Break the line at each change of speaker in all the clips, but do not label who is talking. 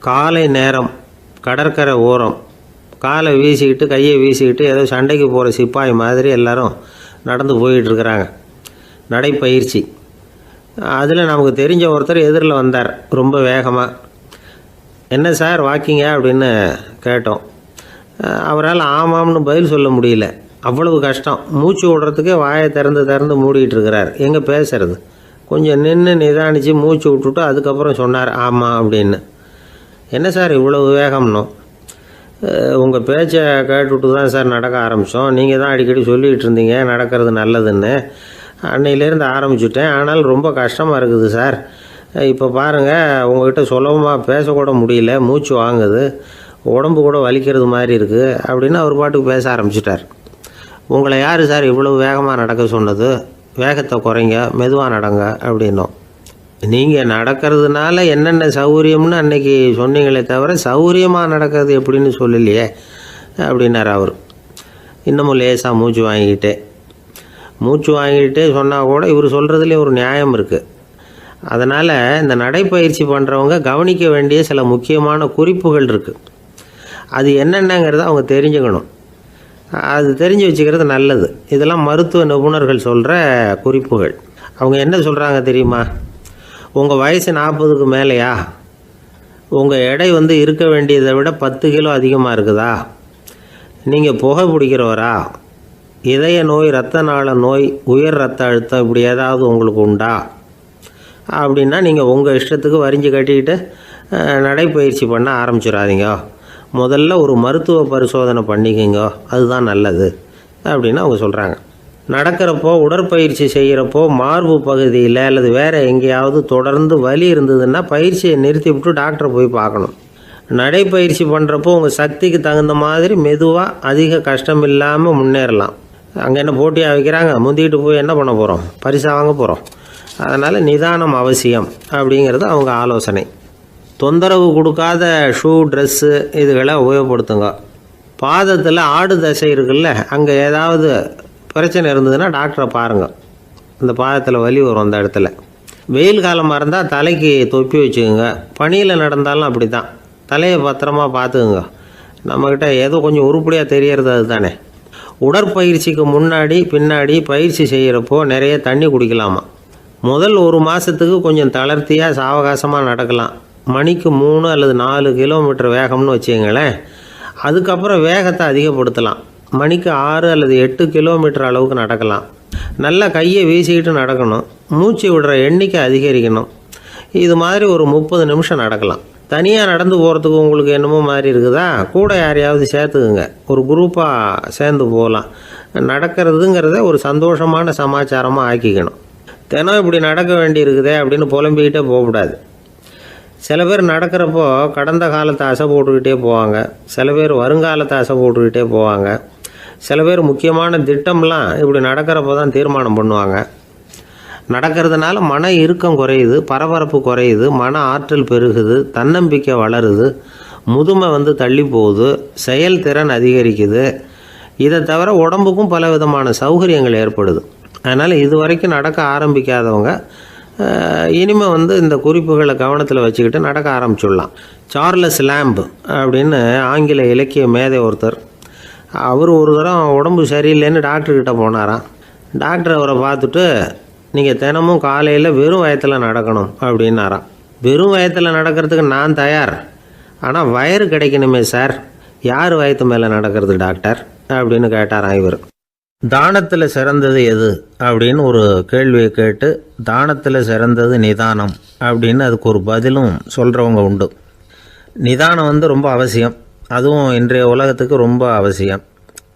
காலை நேரம், கடற்கரை ஓரம், காலை வீசிக்கிட்டு கையை வீசிக்கிட்டு ஏதோ சண்டைக்கு போகிற சிப்பாய் மாதிரி எல்லாரும் நடந்து போயிட்டுருக்கிறாங்க. நடைப்பயிற்சி. அதில் நமக்கு தெரிஞ்ச ஒருத்தர் எதிரில் வந்தார் ரொம்ப வேகமாக. என்ன சார் வாக்கிங்க அப்படின்னு கேட்டோம். அவரால் ஆமாம்னு பதில் சொல்ல முடியல, அவ்வளவு கஷ்டம். மூச்சு விடுறதுக்கே வாயை திறந்து மூடிகிட்டு இருக்கிறார். எங்கே பேசுறது? கொஞ்சம் நின்று நிதானித்து மூச்சு விட்டுட்டு அதுக்கப்புறம் சொன்னார் ஆமாம் அப்படின்னு. என்ன சார் இவ்வளவு வேகம்னோ? உங்கள் பேச்சை கேட்டுவிட்டு தான் சார் நடக்க ஆரம்பித்தோம். நீங்கள் தான் அடிக்கடி சொல்லிகிட்டு இருந்தீங்க நடக்கிறது நல்லதுன்னு. அன்னையிலேருந்து ஆரம்பிச்சுட்டேன். ஆனால் ரொம்ப கஷ்டமாக இருக்குது சார். இப்போ பாருங்கள், உங்கள்கிட்ட சுலபமாக பேசக்கூட முடியல, மூச்சு வாங்குது, உடம்பு கூட வலிக்கிறது மாதிரி இருக்குது அப்படின்னு அவர் பாட்டுக்கு பேச ஆரம்பிச்சிட்டார். உங்களை யார் சார் இவ்வளவு வேகமாக நடக்க சொன்னது? வேகத்தை குறைங்க, மெதுவாக நடங்க அப்படின்னோம். நீங்கள் நடக்கிறதுனால என்னென்ன சௌகரியம்னு அன்னைக்கு சொன்னீங்களே தவிர சௌகரியமாக நடக்கிறது எப்படின்னு சொல்லலையே அப்படின்னார் அவர். இன்னமும் லேசாக மூச்சு வாங்கிக்கிட்டே சொன்னால் கூட இவர் சொல்கிறதுலேயும் ஒரு நியாயம் இருக்குது. அதனால் இந்த நடைப்பயிற்சி பண்ணுறவங்க கவனிக்க வேண்டிய சில முக்கியமான குறிப்புகள் இருக்குது. அது என்னென்னங்கிறத அவங்க தெரிஞ்சுக்கணும். அது தெரிஞ்சு வச்சுக்கிறது நல்லது. இதெல்லாம் மருத்துவ நிபுணர்கள் சொல்கிற குறிப்புகள். அவங்க என்ன சொல்கிறாங்க தெரியுமா? உங்கள் வயசு 40க்கு மேலேயா? உங்கள் எடை இருக்க வேண்டியதை விட 10 கிலோ அதிகமாக இருக்குதா? நீங்கள் புகை பிடிக்கிறவரா? இதய நோய், இரத்த நாள நோய், உயர் இரத்த அழுத்தம் இப்படி ஏதாவது உங்களுக்கு உண்டா? அப்படின்னா நீங்கள் உங்கள் இஷ்டத்துக்கு வரிஞ்சு கட்டிக்கிட்டு நடைப்பயிற்சி பண்ண ஆரம்பிச்சிடாதீங்க. முதல்ல ஒரு மருத்துவ பரிசோதனை பண்ணிக்கோங்க, அதுதான் நல்லது அப்படின்னு அவங்க சொல்கிறாங்க. நடக்கிறப்போ, உடற்பயிற்சி செய்கிறப்போ மார்பு பகுதியில் அல்லது வேறு எங்கேயாவது தொடர்ந்து வலி இருந்ததுன்னா பயிற்சியை நிறுத்திவிட்டு டாக்டரை போய் பார்க்கணும். நடைப்பயிற்சி பண்ணுறப்போ உங்கள் சக்திக்கு தகுந்த மாதிரி மெதுவாக அதிக கஷ்டம் இல்லாமல் முன்னேறலாம். அங்கே என்ன போட்டியாக வைக்கிறாங்க? முந்திக்கிட்டு போய் என்ன பண்ண போகிறோம்? பரிசாக வாங்க போகிறோம். அதனால் நிதானம் அவசியம் அப்படிங்கிறது அவங்க ஆலோசனை. தொந்தரவு கொடுக்காத ஷூ, ட்ரெஸ்ஸு இதுகளை உபயோகப்படுத்துங்க. பாதத்தில் ஆடு தசை இருக்குல்ல, அங்கே ஏதாவது பிரச்சனை இருந்ததுன்னா டாக்டரை பாருங்கள். அந்த பாதத்தில் வலி வரும் அந்த இடத்துல. வெயில் காலமாக இருந்தால் தலைக்கு தொப்பி வச்சுக்கோங்க. பனியில் நடந்தாலும் அப்படி தான், தலையை பத்திரமா பார்த்துக்குங்க. நம்மக்கிட்ட ஏதோ கொஞ்சம் உருப்படியாக தெரியறது அது தானே. உடற்பயிற்சிக்கு முன்னாடி பின்னாடி பயிற்சி செய்கிறப்போ நிறைய தண்ணி குடிக்கலாமா. முதல் 1 மாதத்துக்கு கொஞ்சம் தளர்த்தியாக சாவகாசமாக நடக்கலாம். மணிக்கு 3 அல்லது 4 கிலோமீட்டர் வேகம்னு வச்சுங்களேன். அதுக்கப்புறம் வேகத்தை அதிகப்படுத்தலாம். மணிக்கு 6 அல்லது 8 கிலோமீட்டர் அளவுக்கு நடக்கலாம். நல்லா கையை வீசிக்கிட்டு நடக்கணும். மூச்சு விடுற எண்ணிக்கை அதிகரிக்கணும். இது மாதிரி ஒரு 30 நிமிஷம் நடக்கலாம். தனியாக நடந்து போகிறதுக்கு உங்களுக்கு என்னமோ மாதிரி இருக்குதா? கூட யாரையாவது சேர்த்துக்குங்க. ஒரு குரூப்பாக சேர்ந்து போகலாம். நடக்கிறதுங்கிறத ஒரு சந்தோஷமான சமாச்சாரமாக ஆக்கிக்கணும். தினம் இப்படி நடக்க வேண்டி இருக்குதே அப்படின்னு புலம்பிக்கிட்டே போகக்கூடாது. சில பேர் நடக்கிறப்போ கடந்த காலத்தை அசை போட்டுக்கிட்டே போவாங்க. சில பேர் வருங்காலத்தை அசை போட்டுக்கிட்டே போவாங்க. சில பேர் முக்கியமான திட்டம்லாம் இப்படி நடக்கிறப்போ தான் தீர்மானம் பண்ணுவாங்க. நடக்கிறதுனால மன இறுக்கம் குறையுது, பரபரப்பு குறையுது, மன ஆற்றல் பெருகுது, தன்னம்பிக்கை வளருது, முதுமை தள்ளி போகுது, செயல்திறன் அதிகரிக்குது. இதை தவிர உடம்புக்கும் பல விதமான சௌகரியங்கள் ஏற்படுது. அதனால் இது வரைக்கும் நடக்க ஆரம்பிக்காதவங்க இனிமேல் இந்த குறிப்புகளை கவனத்தில் வச்சுக்கிட்டு நடக்க ஆரம்பிச்சுடலாம். சார்லஸ் லேம்ப் அப்படின்னு ஆங்கில இலக்கிய மேதை ஒருத்தர், அவர் ஒரு தரம் உடம்பு சரியில்லைன்னு டாக்டர்கிட்ட போனாராம். டாக்டர் அவரை பார்த்துட்டு, நீங்கள் தினமும் காலையில் வெறும் வயத்தில் நடக்கணும் அப்படின்னாராம். வெறும் வயத்தில் நடக்கிறதுக்கு நான் தயார், ஆனால் வயிறு கிடைக்கணுமே சார். யார் வயத்து மேலே நடக்கிறது டாக்டர் அப்படின்னு கேட்டாராம் இவர். தானத்தில் சிறந்தது எது அப்படின்னு ஒரு கேள்வியை கேட்டு, தானத்தில் சிறந்தது நிதானம் அப்படின்னு அதுக்கு ஒரு பதிலும் சொல்கிறவங்க உண்டு. நிதானம் ரொம்ப அவசியம். அதுவும் இன்றைய உலகத்துக்கு ரொம்ப அவசியம்.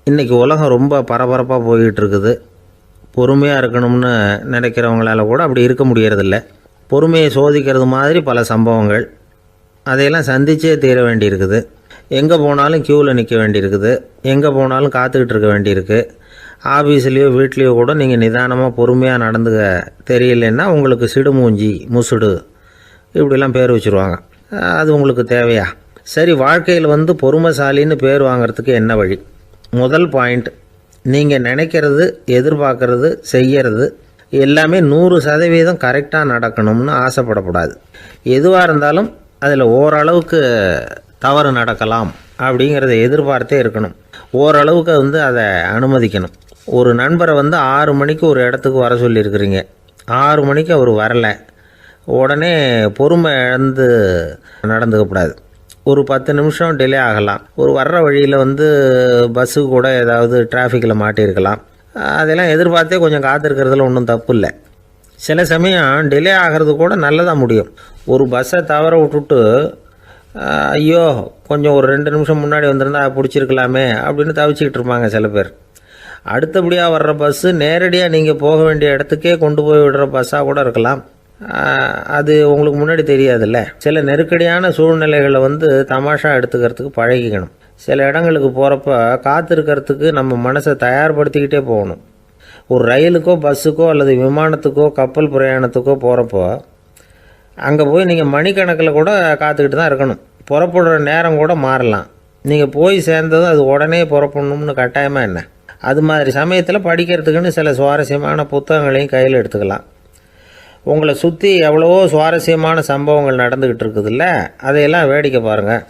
இன்றைக்கி உலகம் ரொம்ப பரபரப்பாக போய்கிட்டு இருக்குது. பொறுமையாக இருக்கணும்னு நினைக்கிறவங்களால கூட அப்படி இருக்க முடியறதில்ல. பொறுமையை சோதிக்கிறது மாதிரி பல சம்பவங்கள். அதையெல்லாம் சந்திச்சே தீர வேண்டியிருக்குது. எங்கே போனாலும் க்யூவில் நிற்க வேண்டியிருக்குது. எங்கே போனாலும் காத்துக்கிட்டு இருக்க வேண்டியிருக்கு. ஆஃபீஸ்லேயோ வீட்லேயோ கூட நீங்கள் நிதானமாக பொறுமையாக நடந்துக்க தெரியலன்னா உங்களுக்கு சிடுமூஞ்சி, முசுடு இப்படிலாம் பேர் வச்சுருவாங்க. அது உங்களுக்கு தேவையா? சரி, வாழ்க்கையில் பொறுமைசாலின்னு பேர் வாங்கிறதுக்கு என்ன வழி? முதல் பாயிண்ட், நீங்கள் நினைக்கிறது, எதிர்பார்க்கறது, செய்கிறது எல்லாமே 100% கரெக்டாக நடக்கணும்னு ஆசைப்படக்கூடாது. எதுவாக இருந்தாலும் அதில் ஓரளவுக்கு தவறு நடக்கலாம் அப்படிங்கிறத எதிர்பார்த்தே இருக்கணும். ஓரளவுக்கு அதை அனுமதிக்கணும். ஒரு நண்பரை 6 மணிக்கு ஒரு இடத்துக்கு வர சொல்லியிருக்கிறீங்க. 6 மணிக்கு அவர் வரலை, உடனே பொறுமை இழந்து நடந்துக்கக்கூடாது. ஒரு 10 நிமிஷம் டிலே ஆகலாம். ஒரு வர்ற வழியில் பஸ்ஸு கூட ஏதாவது டிராஃபிக்கில் மாட்டியிருக்கலாம். அதெல்லாம் எதிர்பார்த்தே கொஞ்சம் காத்திருக்கிறதுல ஒன்றும் தப்பு இல்லை. சில சமயம் டிலே ஆகிறது கூட நல்லதாக முடியும். ஒரு பஸ்ஸை தவற விட்டுட்டு ஐயோ கொஞ்சம் ஒரு 2 நிமிஷம் முன்னாடி வந்திருந்தா பிடிச்சிருக்கலாமே அப்படின்னு தவிச்சிக்கிட்டு இருப்பாங்க சில பேர். அடுத்தபடியாக வர்ற பஸ்ஸு நேரடியாக நீங்கள் போக வேண்டிய இடத்துக்கே கொண்டு போய் விடுற பஸ்ஸாக கூட இருக்கலாம். அது உங்களுக்கு முன்னாடி தெரியாதுல்ல. சில நெருக்கடியான சூழ்நிலைகளை தமாஷா எடுத்துக்கிறதுக்கு பழகிக்கணும். சில இடங்களுக்கு போகிறப்ப காத்திருக்கிறதுக்கு நம்ம மனசை தயார்படுத்திக்கிட்டே போகணும். ஒரு ரயிலுக்கோ பஸ்ஸுக்கோ அல்லது விமானத்துக்கோ கப்பல் பிரயாணத்துக்கோ போகிறப்போ அங்கே போய் நீங்கள் மணிக்கணக்கில் கூட காத்துக்கிட்டு தான் இருக்கணும். புறப்படுற நேரம் கூட மாறலாம். நீங்கள் போய் சேர்ந்ததும் அது உடனே புறப்படணும்னு கட்டாயமாக என்ன? அது மாதிரி சமயத்தில் படிக்கிறதுக்குன்னு சில சுவாரஸ்யமான புத்தகங்களையும் கையில் எடுத்துக்கலாம். உங்களை சுற்றி எவ்வளவோ சுவாரஸ்யமான சம்பவங்கள் நடந்துக்கிட்டு இருக்குதுல்ல, அதையெல்லாம் வேடிக்கை பாருங்கள்.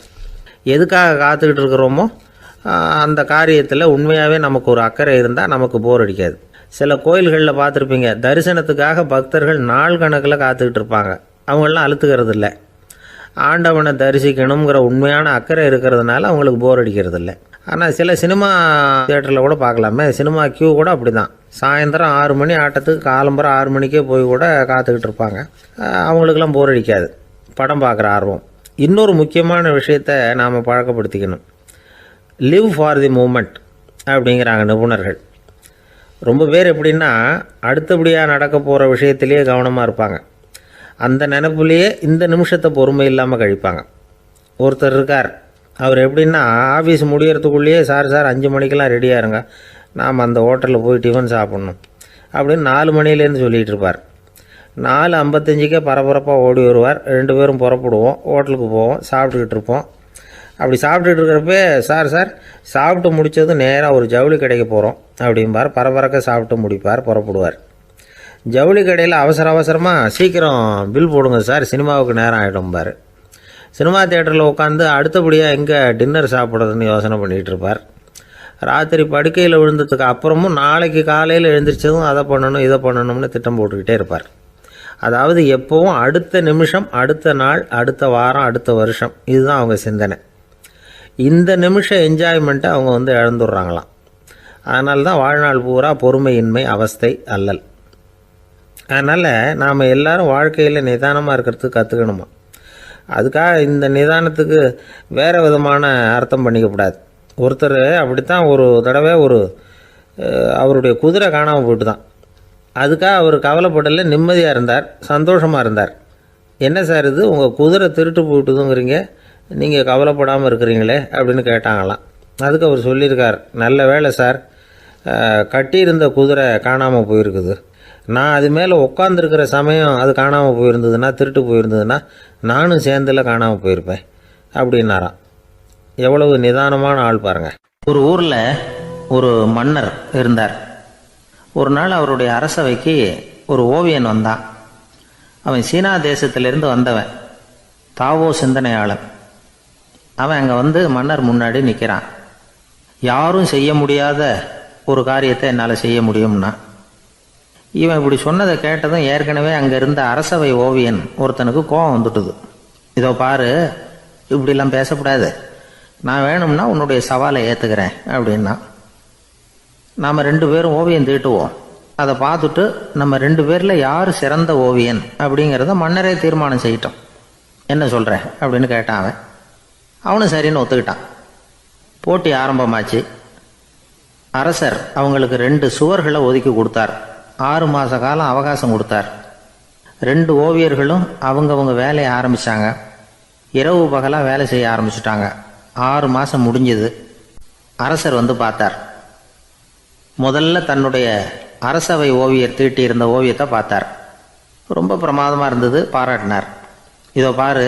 எதுக்காக காத்துக்கிட்டு இருக்கிறோமோ அந்த காரியத்தில் உண்மையாகவே நமக்கு ஒரு அக்கறை இருந்தால் நமக்கு போர் அடிக்காது. சில கோயில்களில் பார்த்துருப்பீங்க, தரிசனத்துக்காக பக்தர்கள் நாள் கணக்கில் காத்துக்கிட்டு இருப்பாங்க. அவங்களெலாம் அழுத்துக்கிறது இல்லை. ஆண்டவனை தரிசிக்கணுங்கிற உண்மையான அக்கறை இருக்கிறதுனால அவங்களுக்கு போர் அடிக்கிறது இல்லை. ஆனால் சில சினிமா தியேட்டரில் கூட பார்க்கலாமே, சினிமா கியூ கூட அப்படி தான். சாயந்தரம் 6 மணி ஆட்டத்துக்கு காலம்பரம் 6 மணிக்கே போய் கூட காத்துக்கிட்டு இருப்பாங்க. அவங்களுக்கெல்லாம் போர் அடிக்காது, படம் பார்க்குற ஆர்வம். இன்னொரு முக்கியமான விஷயத்தை நாம் பழக்கப்படுத்திக்கணும். லிவ் ஃபார் தி மூமெண்ட் அப்படிங்கிறாங்க நிபுணர்கள். ரொம்ப பேர் எப்படின்னா அடுத்தபடியாக நடக்க போகிற விஷயத்திலேயே கவனமாக இருப்பாங்க. அந்த நினைப்புலேயே இந்த நிமிஷத்தை பொறுமை இல்லாமல் கழிப்பாங்க. ஒருத்தர் இருக்கார், அவர் எப்படின்னா ஆஃபீஸ் முடியறதுக்குள்ளேயே சார் 5 மணிக்கெல்லாம் ரெடியாக இருங்க, நாம் அந்த ஹோட்டலில் போய் டிஃபன் சாப்பிட்ணும் அப்படின்னு 4 மணிலேருந்து சொல்லிகிட்டு இருப்பார். 4:55 பரபரப்பாக ஓடி வருவார். 2 பேரும் புறப்படுவோம், ஹோட்டலுக்கு போவோம், சாப்பிட்டுக்கிட்டு இருப்போம். அப்படி சாப்பிட்டுட்டு இருக்கிறப்ப சார் சாப்பிட்டு முடித்ததும் நேராக ஒரு ஜவுளி கடைக்கு போகிறோம் அப்படிம்பார். பரபரக்க சாப்பிட்டு முடிப்பார், புறப்படுவார். ஜவுளி கடையில் அவசரமாக சீக்கிரம் பில் போடுங்க சார், சினிமாவுக்கு நேரம் ஆகிடும்பார். சினிமா தியேட்டரில் உட்காந்து அடுத்தபடியாக எங்கே டின்னர் சாப்பிட்றதுன்னு யோசனை பண்ணிகிட்டு இருப்பார். ராத்திரி படுக்கையில் விழுந்ததுக்கு அப்புறமும் நாளைக்கு காலையில் எழுந்திரிச்சதும் அதை பண்ணணும் இதை பண்ணணும்னு திட்டம் போட்டுக்கிட்டே இருப்பார். அதாவது எப்போவும் அடுத்த நிமிஷம், அடுத்த நாள், அடுத்த வாரம், அடுத்த வருஷம், இதுதான் அவங்க சிந்தனை. இந்த நிமிஷம் என்ஜாய்மெண்ட்டை அவங்க இழந்துடுறாங்களாம். அதனால தான் வாழ்நாள் பூரா பொறுமையின்மை, அவஸ்தை, அல்லல். அதனால் நாம் எல்லோரும் வாழ்க்கையில் நிதானமாக இருக்கிறதுக்கு கற்றுக்கணுமா. அதுக்காக இந்த நிதானத்துக்கு வேறு விதமான அர்த்தம் பண்ணிக்கக்கூடாது. ஒருத்தர் அப்படித்தான் ஒரு தடவை அவருடைய குதிரை காணாமல் போயிட்டு தான். அதுக்காக அவர் கவலைப்படலை, நிம்மதியாக இருந்தார், சந்தோஷமாக இருந்தார். என்ன சார் இது, உங்கள் குதிரை திருட்டு போயிட்டுதுங்கிறீங்க, நீங்கள் கவலைப்படாமல் இருக்கிறீங்களே அப்படின்னு கேட்டாங்களாம். அதுக்கு அவர் சொல்லியிருக்கார், நல்ல வேலை சார், கட்டியிருந்த குதிரை காணாமல் போயிருக்குது. நான் அது மேலே உட்காந்துருக்கிற சமயம் அது காணாமல் போயிருந்ததுன்னா, திருட்டு போயிருந்ததுன்னா நானும் சேர்ந்தில் காணாமல் போயிருப்பேன் அப்படின்னாராம். எவ்வளவு நிதானமான ஆள் பாருங்கள். ஒரு ஊரில் ஒரு மன்னர் இருந்தார். ஒரு நாள் அவருடைய அரசவைக்கு ஒரு ஓவியன் வந்தான். அவன் சீனா தேசத்திலிருந்து வந்தவன், தாவோ சிந்தனையாளன். அவன் அங்கே மன்னர் முன்னாடி நிற்கிறான். யாரும் செய்ய முடியாத ஒரு காரியத்தை என்னால் செய்ய முடியும்னா. இவன் இப்படி சொன்னதை கேட்டதும் ஏற்கனவே அங்கே இருந்த அரசவை ஓவியன் ஒருத்தனுக்கு கோபம் வந்துட்டுது. இதோ பாரு, இப்படிலாம் பேசக்கூடாது, நான் வேணும்னா உன்னுடைய சவாலை ஏற்றுக்கிறேன் அப்படின்னா. நாம் 2 பேரும் ஓவியம் தீட்டுவோம், அதை பார்த்துட்டு நம்ம 2 பேரில் யார் சிறந்த ஓவியன் அப்படிங்கிறத மன்னரே தீர்மானம் செய்யட்டும், என்ன சொல்கிற அப்படின்னு கேட்டான். அவனும் சரின்னு ஒத்துக்கிட்டான். போட்டி ஆரம்பமாச்சு. அரசர் அவங்களுக்கு 2 சுவர்களை ஒதுக்கி கொடுத்தார். 6 மாத காலம் அவகாசம் கொடுத்தார். 2 ஓவியர்களும் அவங்கவுங்க வேலையை ஆரம்பித்தாங்க. இரவு பகலாக வேலை செய்ய ஆரம்பிச்சுட்டாங்க. 6 மாதம் முடிஞ்சது. அரசர் பார்த்தார். முதல்ல தன்னுடைய அரசவை ஓவியர் தீட்டியிருந்த ஓவியத்தை பார்த்தார். ரொம்ப பிரமாதமாக இருந்தது, பாராட்டினார். இதோ பாரு,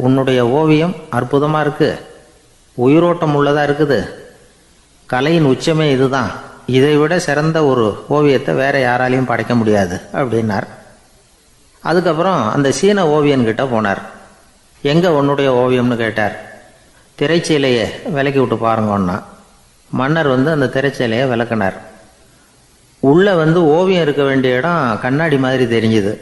உன்னுடைய ஓவியம் அற்புதமாக இருக்குது, உயிரோட்டம் உள்ளதாக இருக்குது, கலையின் உச்சமே இதுதான், இதை விட சிறந்த ஒரு ஓவியத்தை வேற யாராலையும் படைக்க முடியாது அப்படின்னார். அதுக்கப்புறம் அந்த சீன ஓவியன்கிட்ட போனார். எங்கே உன்னுடைய ஓவியம்னு கேட்டார். திரைச்சீலையை விலக்கி விட்டு பாருங்கன்னா மன்னர் அந்த திரைச்சீலையை விளக்குனார். உள்ளே ஓவியம் இருக்க வேண்டிய இடம் கண்ணாடி மாதிரி தெரிஞ்சுது.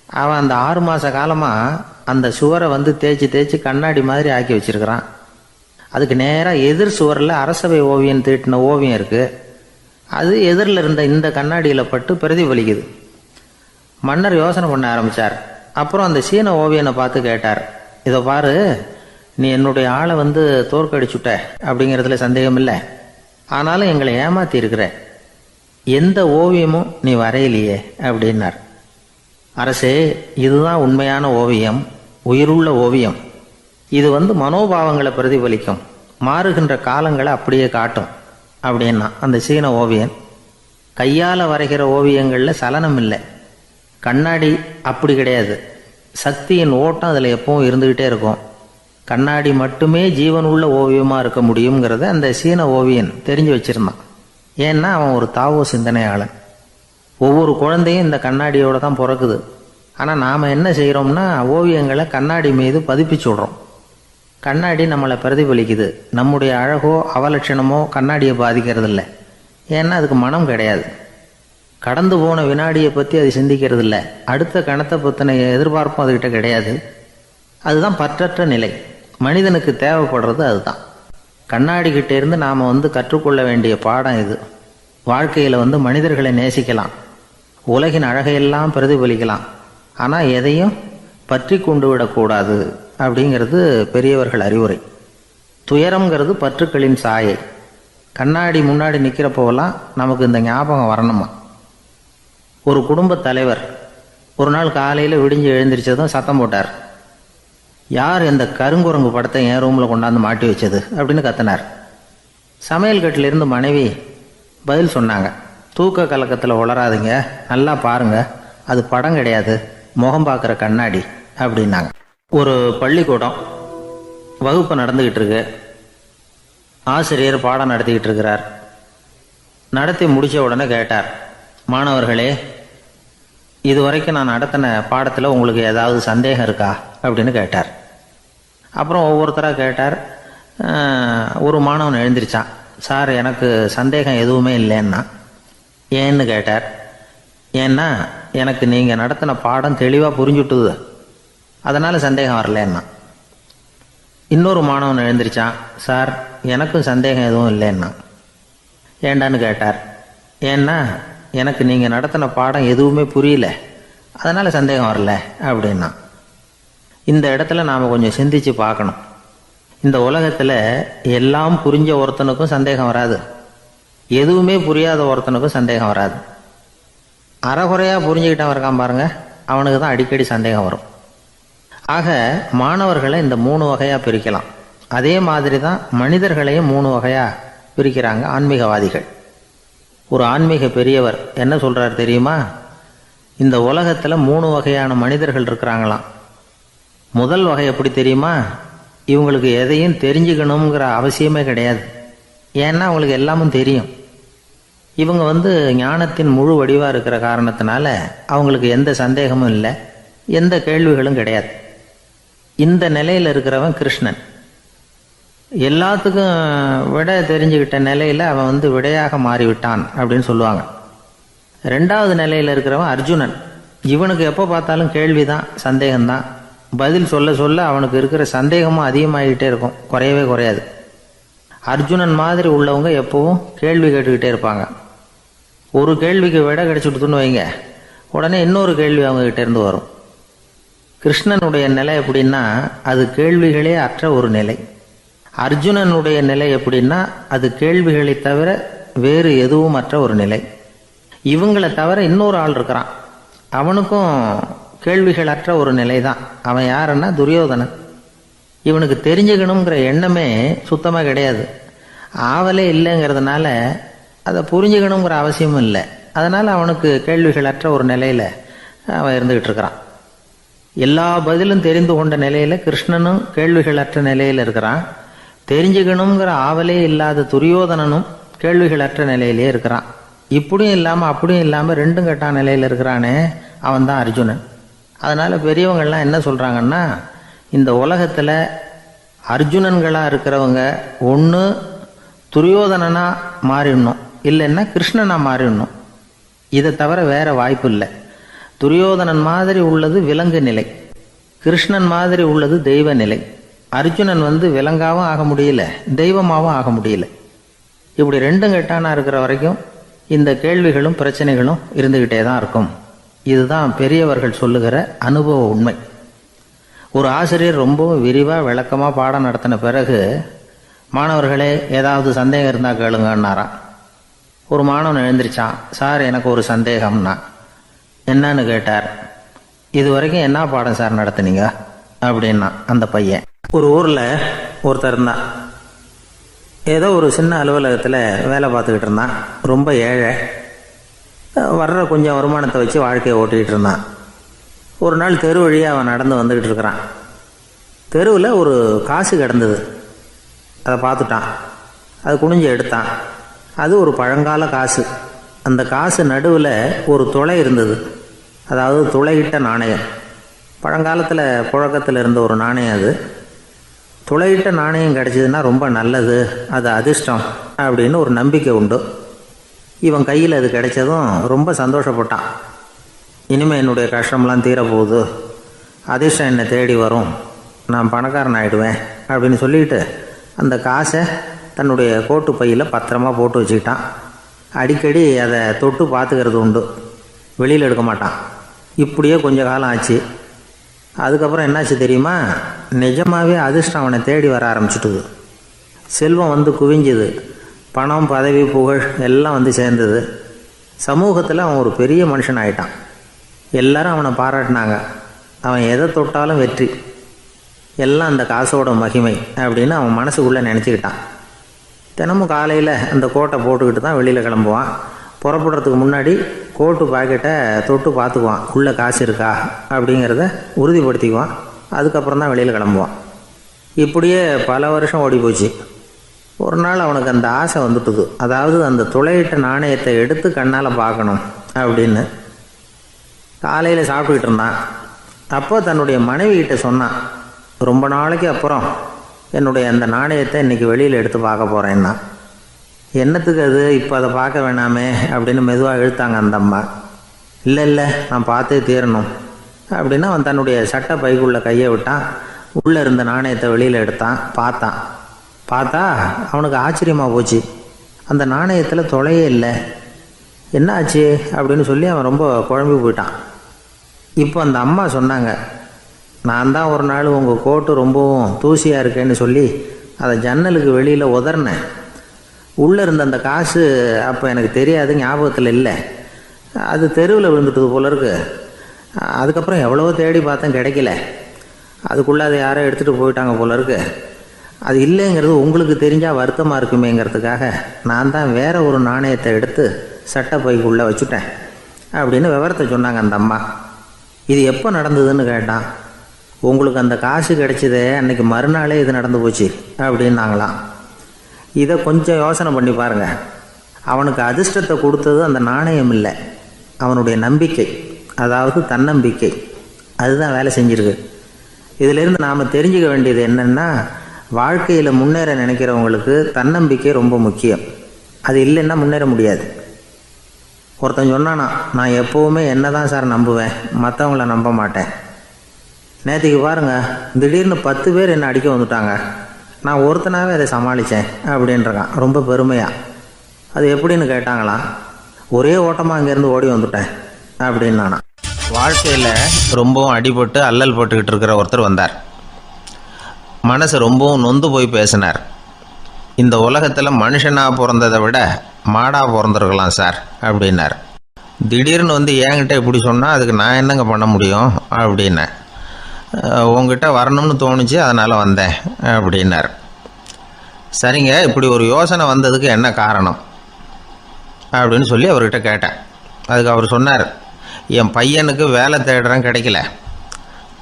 அவன் அந்த 6 மாத காலமாக அந்த சுவரை தேய்ச்சி தேய்ச்சி கண்ணாடி மாதிரி ஆக்கி வச்சிருக்கிறான். அதுக்கு நேராக எதிர் சுவரில் அரசவை ஓவியம் தீட்டின ஓவியம் இருக்குது. அது எதிரில் இருந்த இந்த கண்ணாடியில் பட்டு பிரதிபலிக்குது. மன்னர் யோசனை பண்ண ஆரம்பித்தார். அப்புறம் அந்த சீன ஓவியனை பார்த்து கேட்டார், இதை பாரு, நீ என்னுடைய ஆளை தோற்கடிச்சுட்ட அப்படிங்கிறதுல சந்தேகம் இல்லை. ஆனாலும் எங்களை ஏமாத்தி இருக்கிற, எந்த ஓவியமும் நீ வரையிலையே அப்படின்னார். அரசே, இதுதான் உண்மையான ஓவியம், உயிருள்ள ஓவியம். இது மனோபாவங்களை பிரதிபலிக்கும், மாறுகின்ற காலங்களை அப்படியே காட்டும் அப்படின்னா அந்த சீன ஓவியன். கையால் வரைகிற ஓவியங்களில் சலனம் இல்லை, கண்ணாடி அப்படி கிடையாது. சக்தியின் ஓட்டம் அதில் எப்பவும் இருந்துக்கிட்டே இருக்கும். கண்ணாடி மட்டுமே ஜீவனுள்ள ஓவியமாக இருக்க முடியுங்கிறத அந்த சீன ஓவியன் தெரிஞ்சு வச்சிருந்தான். ஏன்னா அவன் ஒரு தாவோ சிந்தனையாளன். ஒவ்வொரு குழந்தையும் இந்த கண்ணாடியோடு தான் பிறக்குது. ஆனால் நாம் என்ன செய்கிறோம்னா ஓவியங்களை கண்ணாடி மீது பதிப்பிச்சு விடுறோம். கண்ணாடி நம்மளை பிரதிபலிக்குது. நம்முடைய அழகோ அவலட்சணமோ கண்ணாடியை பாதிக்கிறது இல்லை. ஏன்னா அதுக்கு மனம் கிடையாது. கடந்து போன வினாடியை பற்றி அது சிந்திக்கிறது இல்லை. அடுத்த கணத்தை பற்றின எதிர்பார்ப்பும் அதுகிட்ட கிடையாது. அதுதான் பற்றற்ற நிலை. மனிதனுக்கு தேவைப்படுறது அதுதான். கண்ணாடிக்கிட்டே இருந்து நாம் கற்றுக்கொள்ள வேண்டிய பாடம் இது. வாழ்க்கையில் மனிதர்களை நேசிக்கலாம், உலகின் அழகையெல்லாம் பிரதிபலிக்கலாம், ஆனால் எதையும் பற்றி கொண்டு விடக்கூடாது அப்படிங்கிறது பெரியவர்கள் அறிவுரை. துயரம்ங்கிறது பற்றுக்களின் சாயை. கண்ணாடி முன்னாடி நிற்கிறப்போவெல்லாம் நமக்கு இந்த ஞாபகம் வரணுமா. ஒரு குடும்பத் தலைவர் ஒரு நாள் காலையில் விடிஞ்சு எழுந்திரிச்சதும் சத்தம் போட்டார். யார் இந்த கருங்குரங்கு படத்தை என் ரூமில் கொண்டாந்து மாட்டி வச்சது அப்படின்னு கத்தினார். சமையல் கட்டிலிருந்து மனைவி பதில் சொன்னாங்க, தூக்க கலக்கத்தில் உளராதுங்க, நல்லா பாருங்க, அது படம் கிடையாது, முகம் பார்க்குற கண்ணாடி அப்படின்னாங்க. ஒரு பள்ளிக்கூடம் வகுப்பு நடந்துக்கிட்டு இருக்கு. ஆசிரியர் பாடம் நடத்திக்கிட்டு இருக்கிறார். நடத்தி முடித்த உடனே கேட்டார், மாணவர்களே, இதுவரைக்கும் நான் நடத்தின பாடத்தில் உங்களுக்கு ஏதாவது சந்தேகம் இருக்கா அப்படின்னு கேட்டார். அப்புறம் ஒவ்வொருத்தராக கேட்டார். ஒரு மாணவன் எழுந்திரிச்சான். சார், எனக்கு சந்தேகம் எதுவுமே இல்லைன்னா. ஏன்னு கேட்டார். ஏன்னா எனக்கு நீங்கள் நடத்தின பாடம் தெளிவாக புரிஞ்சுட்டுது, அதனால் சந்தேகம் வரலன்னா. இன்னொரு மாணவன் எழுந்திரிச்சான். சார், எனக்கும் சந்தேகம் எதுவும் இல்லைன்னா. ஏண்டான்னு கேட்டார். ஏன்னா எனக்கு நீங்கள் நடத்தின பாடம் எதுவுமே புரியல, அதனால் சந்தேகம் வரல அப்படின்னா. இந்த இடத்துல நாம் கொஞ்சம் சிந்திச்சு பார்க்கணும். இந்த உலகத்தில் எல்லாம் புரிஞ்ச ஒருத்தனுக்கும் சந்தேகம் வராது, எதுவுமே புரியாத ஒருத்தனுக்கும் சந்தேகம் வராது. அறகுறையாக புரிஞ்சுக்கிட்டவன் இருக்கான் பாருங்க, அவனுக்கு தான் அடிக்கடி சந்தேகம் வரும். ஆக மாணவர்களை இந்த 3 வகையாக பிரிக்கலாம். அதே மாதிரி தான் மனிதர்களையும் 3 வகையாக பிரிக்கிறாங்க ஆன்மீகவாதிகள். ஒரு ஆன்மீக பெரியவர் என்ன சொல்கிறார் தெரியுமா? இந்த உலகத்தில் 3 வகையான மனிதர்கள் இருக்கிறாங்களாம். முதல் வகை எப்படி தெரியுமா? இவங்களுக்கு எதையும் தெரிஞ்சுக்கணுங்கிற அவசியமே கிடையாது. ஏன்னா அவங்களுக்கு எல்லாமும் தெரியும். இவங்க ஞானத்தின் முழு வடிவாக இருக்கிற காரணத்தினால அவங்களுக்கு எந்த சந்தேகமும் இல்லை, எந்த கேள்விகளும் கிடையாது. இந்த நிலையில் இருக்கிறவன் கிருஷ்ணன். எல்லாத்துக்கும் விட தெரிஞ்சுக்கிட்ட நிலையில் அவன் விடையாக மாறிவிட்டான் அப்படின்னு சொல்லுவாங்க. 2வது நிலையில் இருக்கிறவன் அர்ஜுனன். இவனுக்கு எப்போ பார்த்தாலும் கேள்விதான், சந்தேகம்தான். பதில் சொல்ல சொல்ல அவனுக்கு இருக்கிற சந்தேகமும் அதிகமாகிக்கிட்டே இருக்கும், குறையவே குறையாது. அர்ஜுனன் மாதிரி உள்ளவங்க எப்பவும் கேள்வி கேட்டுக்கிட்டே இருப்பாங்க. ஒரு கேள்விக்கு விட கிடைச்சுட்டுன்னு வைங்க, உடனே இன்னொரு கேள்வி அவங்ககிட்ட இருந்து வரும். கிருஷ்ணனுடைய நிலை எப்படின்னா அது கேள்விகளே அற்ற ஒரு நிலை. அர்ஜுனனுடைய நிலை எப்படின்னா அது கேள்விகளை தவிர வேறு எதுவும் அற்ற ஒரு நிலை. இவங்களை தவிர இன்னொரு ஆள் இருக்கிறான், அவனுக்கும் கேள்விகள் அற்ற ஒரு நிலை தான். அவன் யாருன்னா துரியோதனன். இவனுக்கு தெரிஞ்சுக்கணுங்கிற எண்ணமே சுத்தமாக கிடையாது. ஆவலே இல்லைங்கிறதுனால அதை புரிஞ்சுக்கணுங்கிற அவசியமும் இல்லை. அதனால் அவனுக்கு கேள்விகள் அற்ற ஒரு நிலையில் அவன் இருந்துக்கிட்டு இருக்கிறான். எல்லா பதிலும் தெரிந்து கொண்ட நிலையில் கிருஷ்ணனும் கேள்விகள் அற்ற நிலையில் இருக்கிறான். தெரிஞ்சுக்கணுங்கிற ஆவலே இல்லாத துரியோதனனும் கேள்விகள் அற்ற நிலையிலே இருக்கிறான். இப்படியும் இல்லாமல் அப்படியும் இல்லாமல் 2ம் கெட்டான நிலையில் இருக்கிறானே, அவன் தான் அர்ஜுனன். அதனால் பெரியவங்கள்லாம் என்ன சொல்கிறாங்கன்னா, இந்த உலகத்தில் அர்ஜுனன்களாக இருக்கிறவங்க ஒன்று துரியோதனனாக மாறிடணும், இல்லைன்னா கிருஷ்ணனாக மாறிடணும். இதை தவிர வேறு வாய்ப்பு இல்லை. துரியோதனன் மாதிரி உள்ளது விலங்கு நிலை, கிருஷ்ணன் மாதிரி உள்ளது தெய்வ நிலை. அர்ஜுனன் விலங்காவும் ஆக முடியல, தெய்வமாகவும் ஆக முடியல. இப்படி ரெண்டும் கெட்டானா இருக்கிற வரைக்கும் இந்த கேள்விகளும் பிரச்சனைகளும் இருந்துக்கிட்டே தான் இருக்கும். இதுதான் பெரியவர்கள் சொல்லுகிற அனுபவ உண்மை. ஒரு ஆசிரியர் ரொம்பவும் விரிவாக விளக்கமாக பாடம் நடத்தின பிறகு, மாணவர்களே ஏதாவது சந்தேகம் இருந்தால் கேளுங்கன்னாராம். ஒரு மாணவன் எழுந்திரிச்சான். சார், எனக்கு ஒரு சந்தேகம்னா. என்னன்னு கேட்டார். இது வரைக்கும் என்ன பாடம் சார் நடத்துனீங்க அப்படின்னா அந்த பையன். ஒரு ஊரில் ஒருத்தர் இருந்தான். ஏதோ ஒரு சின்ன அலுவலகத்தில் வேலை பார்த்துக்கிட்டு இருந்தான். ரொம்ப ஏழை. வர்ற கொஞ்சம் வருமானத்தை வச்சு வாழ்க்கையை ஓட்டிகிட்டு இருந்தான். ஒரு நாள் தெரு வழியாக அவன் நடந்து வந்துக்கிட்டு இருக்கிறான். தெருவில் ஒரு காசு கிடந்தது. அதை பார்த்துட்டான். அது குனிஞ்சு எடுத்தான். அது ஒரு பழங்கால காசு. அந்த காசு நடுவில் ஒரு துளை இருந்தது. அதாவது துளையிட்ட நாணயம். பழங்காலத்தில் புழக்கத்தில் இருந்த ஒரு நாணயம் அது. துளையிட்ட நாணயம் கிடச்சிதுன்னா ரொம்ப நல்லது, அது அதிர்ஷ்டம் அப்படின்னு ஒரு நம்பிக்கை உண்டு. இவன் கையில் அது கிடைச்சதும் ரொம்ப சந்தோஷப்பட்டான். இனிமேல் என்னுடைய கஷ்டம்லாம் தீரப்போகுது, அதிர்ஷ்டம் என்னை தேடி வரும், நான் பணக்காரன் ஆகிடுவேன் அப்படின்னு சொல்லிட்டு அந்த காசை தன்னுடைய கோட்டு பையில் பத்திரமா போட்டு வச்சுக்கிட்டான். அடிக்கடி அதை தொட்டு பார்த்துக்கிறது உண்டு, வெளியில் எடுக்க மாட்டான். இப்படியே கொஞ்ச காலம் ஆச்சு. அதுக்கப்புறம் என்னாச்சு தெரியுமா? நிஜமாகவே அதிர்ஷ்டம் அவனை தேடி வர ஆரம்பிச்சுட்டுது. செல்வம் குவிஞ்சுது. பணம், பதவி, புகழ் எல்லாம் சேர்ந்தது. சமூகத்தில் அவன் ஒரு பெரிய மனுஷன் ஆகிட்டான். எல்லாரும் அவனை பாராட்டினாங்க. அவன் எதை தொட்டாலும் வெற்றி, எல்லாம் அந்த காசோட மகிமை அப்படின்னு அவன் மனசுக்குள்ளே நினச்சிக்கிட்டான். தினமும் காலையில் அந்த கோட்டை போட்டுக்கிட்டு தான் வெளியில் கிளம்புவான். புறப்படுறதுக்கு முன்னாடி கோட்டு பாக்கெட்டை தொட்டு பார்த்துக்குவான், உள்ளே காசு இருக்கா அப்படிங்கிறத உறுதிப்படுத்திக்குவான். அதுக்கப்புறம் தான் வெளியில் கிளம்புவான். இப்படியே பல வருஷம் ஓடி போச்சு. ஒரு நாள் அவனுக்கு அந்த ஆசை வந்துட்டுது. அதாவது அந்த துளையிட்ட நாணயத்தை எடுத்து கண்ணால் பார்க்கணும் அப்படின்னு. காலையில் சாப்பிட்டுக்கிட்டு இருந்தான். அப்போ தன்னுடைய மனைவிகிட்ட சொன்னான், ரொம்ப நாளைக்கு அப்புறம் என்னுடைய அந்த நாணயத்தை இன்றைக்கி வெளியில் எடுத்து பார்க்க போகிறேன்னா. என்னத்துக்கு அது, இப்போ அதை பார்க்க வேணாமே அப்படின்னு மெதுவாக இழுத்தாங்க அந்த அம்மா. இல்லை நான் பார்த்தே தீரணும் அப்படின்னு அவன் தன்னுடைய சட்டை பைக்குள்ளே கையை விட்டான். உள்ளே இருந்த நாணயத்தை வெளியில் எடுத்தான். பார்த்தா அவனுக்கு ஆச்சரியமாக போச்சு. அந்த நாணயத்தில் தொலையே இல்லை. என்ன ஆச்சு அப்படின்னு சொல்லி அவன் ரொம்ப குழம்பி போயிட்டான். இப்போ அந்த அம்மா சொன்னாங்க, நான் தான் ஒரு நாள் உங்கள் கோட்டு ரொம்பவும் தூசியாக இருக்கேன்னு சொல்லி அதை ஜன்னலுக்கு வெளியில் உதறினேன். உள்ளே இருந்த அந்த காசு அப்போ எனக்கு தெரியாது, ஞாபகத்தில் இல்லை. அது தெருவில் விழுந்துட்டது போல இருக்கு. அதுக்கப்புறம் எவ்வளவோ தேடி பார்த்தேன், கிடைக்கல. அதுக்குள்ளே அதை யாரோ எடுத்துகிட்டு போயிட்டாங்க போல இருக்கு. அது இல்லைங்கிறது உங்களுக்கு தெரிஞ்சால் வருத்தமாக இருக்குமேங்கிறதுக்காக நான் தான் வேறு ஒரு நாணயத்தை எடுத்து சட்டை பைக்குள்ளே வச்சுட்டேன் அப்படின்னு விவரத்தை சொன்னாங்க அந்த அம்மா. இது எப்போ நடந்ததுன்னு கேட்டான். உங்களுக்கு அந்த காசு கிடைச்சதே அன்றைக்கி மறுநாளே இது நடந்து போச்சு அப்படின்னாங்களாம். இதை கொஞ்சம் யோசனை பண்ணி பாருங்கள். அவனுக்கு அதிர்ஷ்டத்தை கொடுத்தது அந்த நாணயம் இல்லை, அவனுடைய நம்பிக்கை, அதாவது தன்னம்பிக்கை. அதுதான் வேலை செஞ்சுருக்கு. இதிலிருந்து நாம் தெரிஞ்சுக்க வேண்டியது என்னென்னா, வாழ்க்கையில் முன்னேற நினைக்கிறவங்களுக்கு தன்னம்பிக்கை ரொம்ப முக்கியம். அது இல்லைன்னா முன்னேற முடியாது. ஒருத்தன் சொன்னானா, நான் எப்போவுமே என்ன தான் சார் நம்புவேன், மற்றவங்கள நம்ப மாட்டேன். நேற்றுக்கு பாருங்கள், திடீர்னு 10 பேர் என்னை அடிக்க வந்துட்டாங்க, நான் ஒருத்தனாகவே அதை சமாளித்தேன் அப்படின்றான் ரொம்ப பெருமையாக. அது எப்படின்னு கேட்டாங்களாம். ஒரே ஓட்டமாக அங்கேருந்து ஓடி வந்துட்டேன் அப்படின்னானா. வாழ்க்கையில் ரொம்பவும் அடிபட்டு அல்லல் போட்டுக்கிட்டு இருக்கிற ஒருத்தர் வந்தார். மனசு ரொம்பவும் நொந்து போய் பேசினார். இந்த உலகத்தில் மனுஷனாக பிறந்ததை விட மாடாக பிறந்திருக்கலாம் சார் அப்படின்னார். திடீர்னு என்கிட்ட இப்படி சொன்னால் அதுக்கு நான் என்னங்க பண்ண முடியும் அப்படின்னேன். உங்ககிட்ட வரணும்னு தோணுச்சு, அதனால் வந்தேன் அப்படின்னார். சரிங்க, இப்படி ஒரு யோசனை வந்ததுக்கு என்ன காரணம் அப்படின்னு சொல்லி அவர்கிட்ட கேட்டேன். அதுக்கு அவர் சொன்னார், என் பையனுக்கு வேலை தேடுறேன் கிடைக்கல,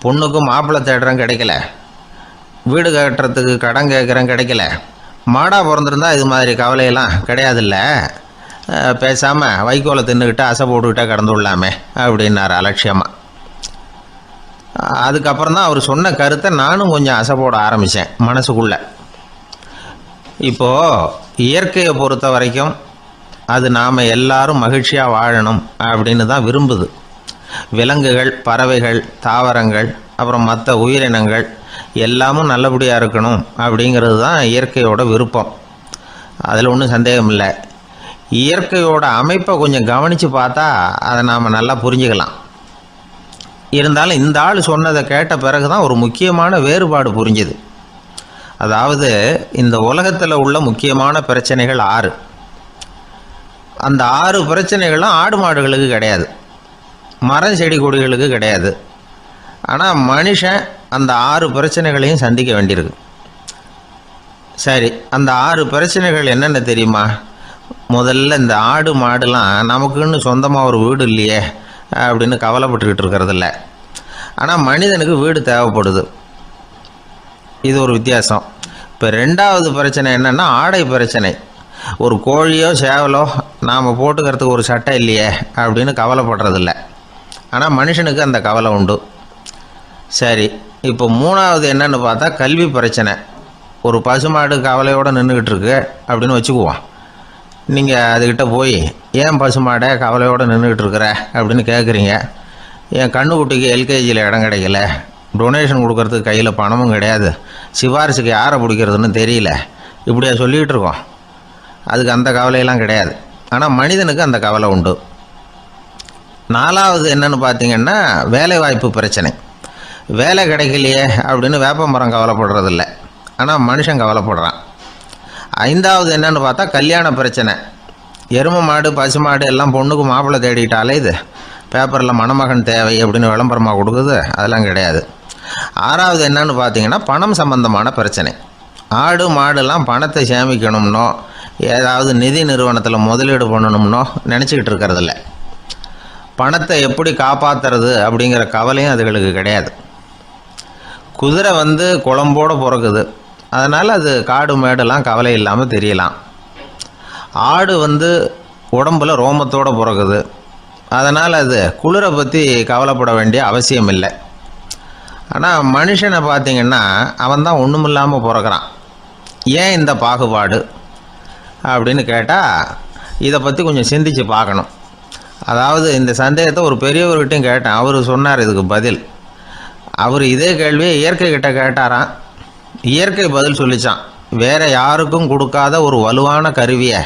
பொண்ணுக்கு மாப்பிள்ளை தேடுறேன் கிடைக்கல, வீடு கட்டுறதுக்கு கடன் கேட்குறேன் கிடைக்கல. மாடாக பிறந்திருந்தா இது மாதிரி கவலையெல்லாம் கிடையாதுல்ல, பேசாமல் வைக்கோலை தின்னுக்கிட்டு அசை போட்டுக்கிட்டே கடந்து விடலாமே அப்படின்னார் அலட்சியமாக. அதுக்கப்புறம் தான் அவர் சொன்ன கருத்தை நானும் கொஞ்சம் அசை போட ஆரம்பித்தேன் மனசுக்குள்ளே. இப்போது இயற்கையை பொறுத்த வரைக்கும் அது நாம் எல்லாரும் மகிழ்ச்சியாக வாழணும் அப்படின்னு தான் விரும்புது. விலங்குகள், பறவைகள், தாவரங்கள், அப்புறம் மற்ற உயிரினங்கள் எல்லாமும் நல்லபடியாக இருக்கணும் அப்படிங்கிறது தான் இயற்கையோட விருப்பம். அதில் ஒன்றும் சந்தேகம் இல்லை. இயற்கையோட அமைப்பை கொஞ்சம் கவனித்து பார்த்தா அதை நாம் நல்லா புரிஞ்சுக்கலாம். இருந்தாலும் இந்த ஆள் சொன்னதை கேட்ட பிறகு தான் ஒரு முக்கியமான வேறுபாடு புரிஞ்சுது. அதாவது இந்த உலகத்தில் உள்ள முக்கியமான பிரச்சனைகள் 6. அந்த 6 பிரச்சனைகளும் ஆடு மாடுகளுக்கு கிடையாது, மரம் செடி கொடிகளுக்கு கிடையாது. ஆனால் மனுஷன் அந்த 6 பிரச்சனைகளையும் சந்திக்க வேண்டியிருக்கு. சரி, அந்த 6 பிரச்சனைகள் என்னென்ன தெரியுமா? முதல்ல இந்த ஆடு மாடுலாம் நமக்குன்னு சொந்தமாக ஒரு வீடு இல்லையே அப்படின்னு கவலைப்பட்டுக்கிட்டு இருக்கிறதில்ல. ஆனால் மனிதனுக்கு வீடு தேவைப்படுது. இது ஒரு வித்தியாசம். இப்போ 2வது பிரச்சனை என்னென்னா ஆடை பிரச்சனை. ஒரு கோழியோ சேவலோ நாம் போட்டுக்கிறதுக்கு ஒரு சட்டை இல்லையே அப்படின்னு கவலைப்படுறதில்ல. ஆனால் மனுஷனுக்கு அந்த கவலை உண்டு. சரி, இப்போ 3வது என்னன்னு பார்த்தா கல்வி பிரச்சனை. ஒரு பசுமாடு கவலையோடு நின்றுக்கிட்டு இருக்கு அப்படின்னு வச்சுக்குவோம். நீங்கள் அதுக்கிட்ட போய் ஏன் பசுமாடை கவலையோடு நின்றுக்கிட்டு இருக்கிற அப்படின்னு கேட்குறீங்க. என் கண்ணுக்குட்டிக்கு எல்கேஜியில் இடம் கிடைக்கல, டொனேஷன் கொடுக்கறதுக்கு கையில் பணமும் கிடையாது, சிபாரிசுக்கு யாரை பிடிக்கிறதுன்னு தெரியல, இப்படியா சொல்லிகிட்டு இருக்கோம். அதுக்கு அந்த கவலையெல்லாம் கிடையாது. ஆனால் மனிதனுக்கு அந்த கவலை உண்டு. 4வது என்னன்னு பார்த்தீங்கன்னா வேலைவாய்ப்பு பிரச்சனை. வேலை கிடைக்கலையே அப்படின்னு வேப்ப மரம் கவலைப்படுறதில்ல, ஆனால் மனுஷன் கவலைப்படுறான். 5வது என்னன்னு பார்த்தா கல்யாண பிரச்சனை. எருமை மாடு பசு மாடு எல்லாம் பொண்ணுக்கு மாப்பிள்ளை தேடிட்டாலே இது பேப்பரில் மணமகன் தேவை அப்படின்னு விளம்பரமாக கொடுக்குது, அதெல்லாம் கிடையாது. 6வது என்னன்னு பார்த்தீங்கன்னா பணம் சம்பந்தமான பிரச்சனை. ஆடு மாடுலாம் பணத்தை சேமிக்கணும்னோ ஏதாவது நிதி நிறுவனத்தில் முதலீடு பண்ணணும்னோ நினச்சிக்கிட்டு இருக்கிறதில்ல. பணத்தை எப்படி காப்பாற்றுறது அப்படிங்கிற கவலையும் அதுகளுக்கு கிடையாது. குதிரை குளம்போடு பிறக்குது, அதனால் அது காடு மேடெல்லாம் கவலை இல்லாமல் தெரியலாம். ஆடு உடம்புல ரோமத்தோடு பிறக்குது, அதனால் அது குளிரை பற்றி கவலைப்பட வேண்டிய அவசியம் இல்லை. ஆனால் மனுஷனை பார்த்திங்கன்னா அவன் தான் ஒன்றுமில்லாமல் பிறக்கிறான். ஏன் இந்த பாகுபாடு அப்படின்னு கேட்டால் இதை பற்றி கொஞ்சம் சிந்திச்சு பார்க்கணும். அதாவது இந்த சந்தேகத்தை ஒரு பெரியவர்கிட்டையும் கேட்டேன். அவர் சொன்னார் இதுக்கு பதில். அவர் இதே கேள்வியை இயற்கை கிட்ட கேட்டாராம். இயற்கை பதில் சொல்லிச்சான். வேறு யாருக்கும் கொடுக்காத ஒரு வலுவான கருவியை,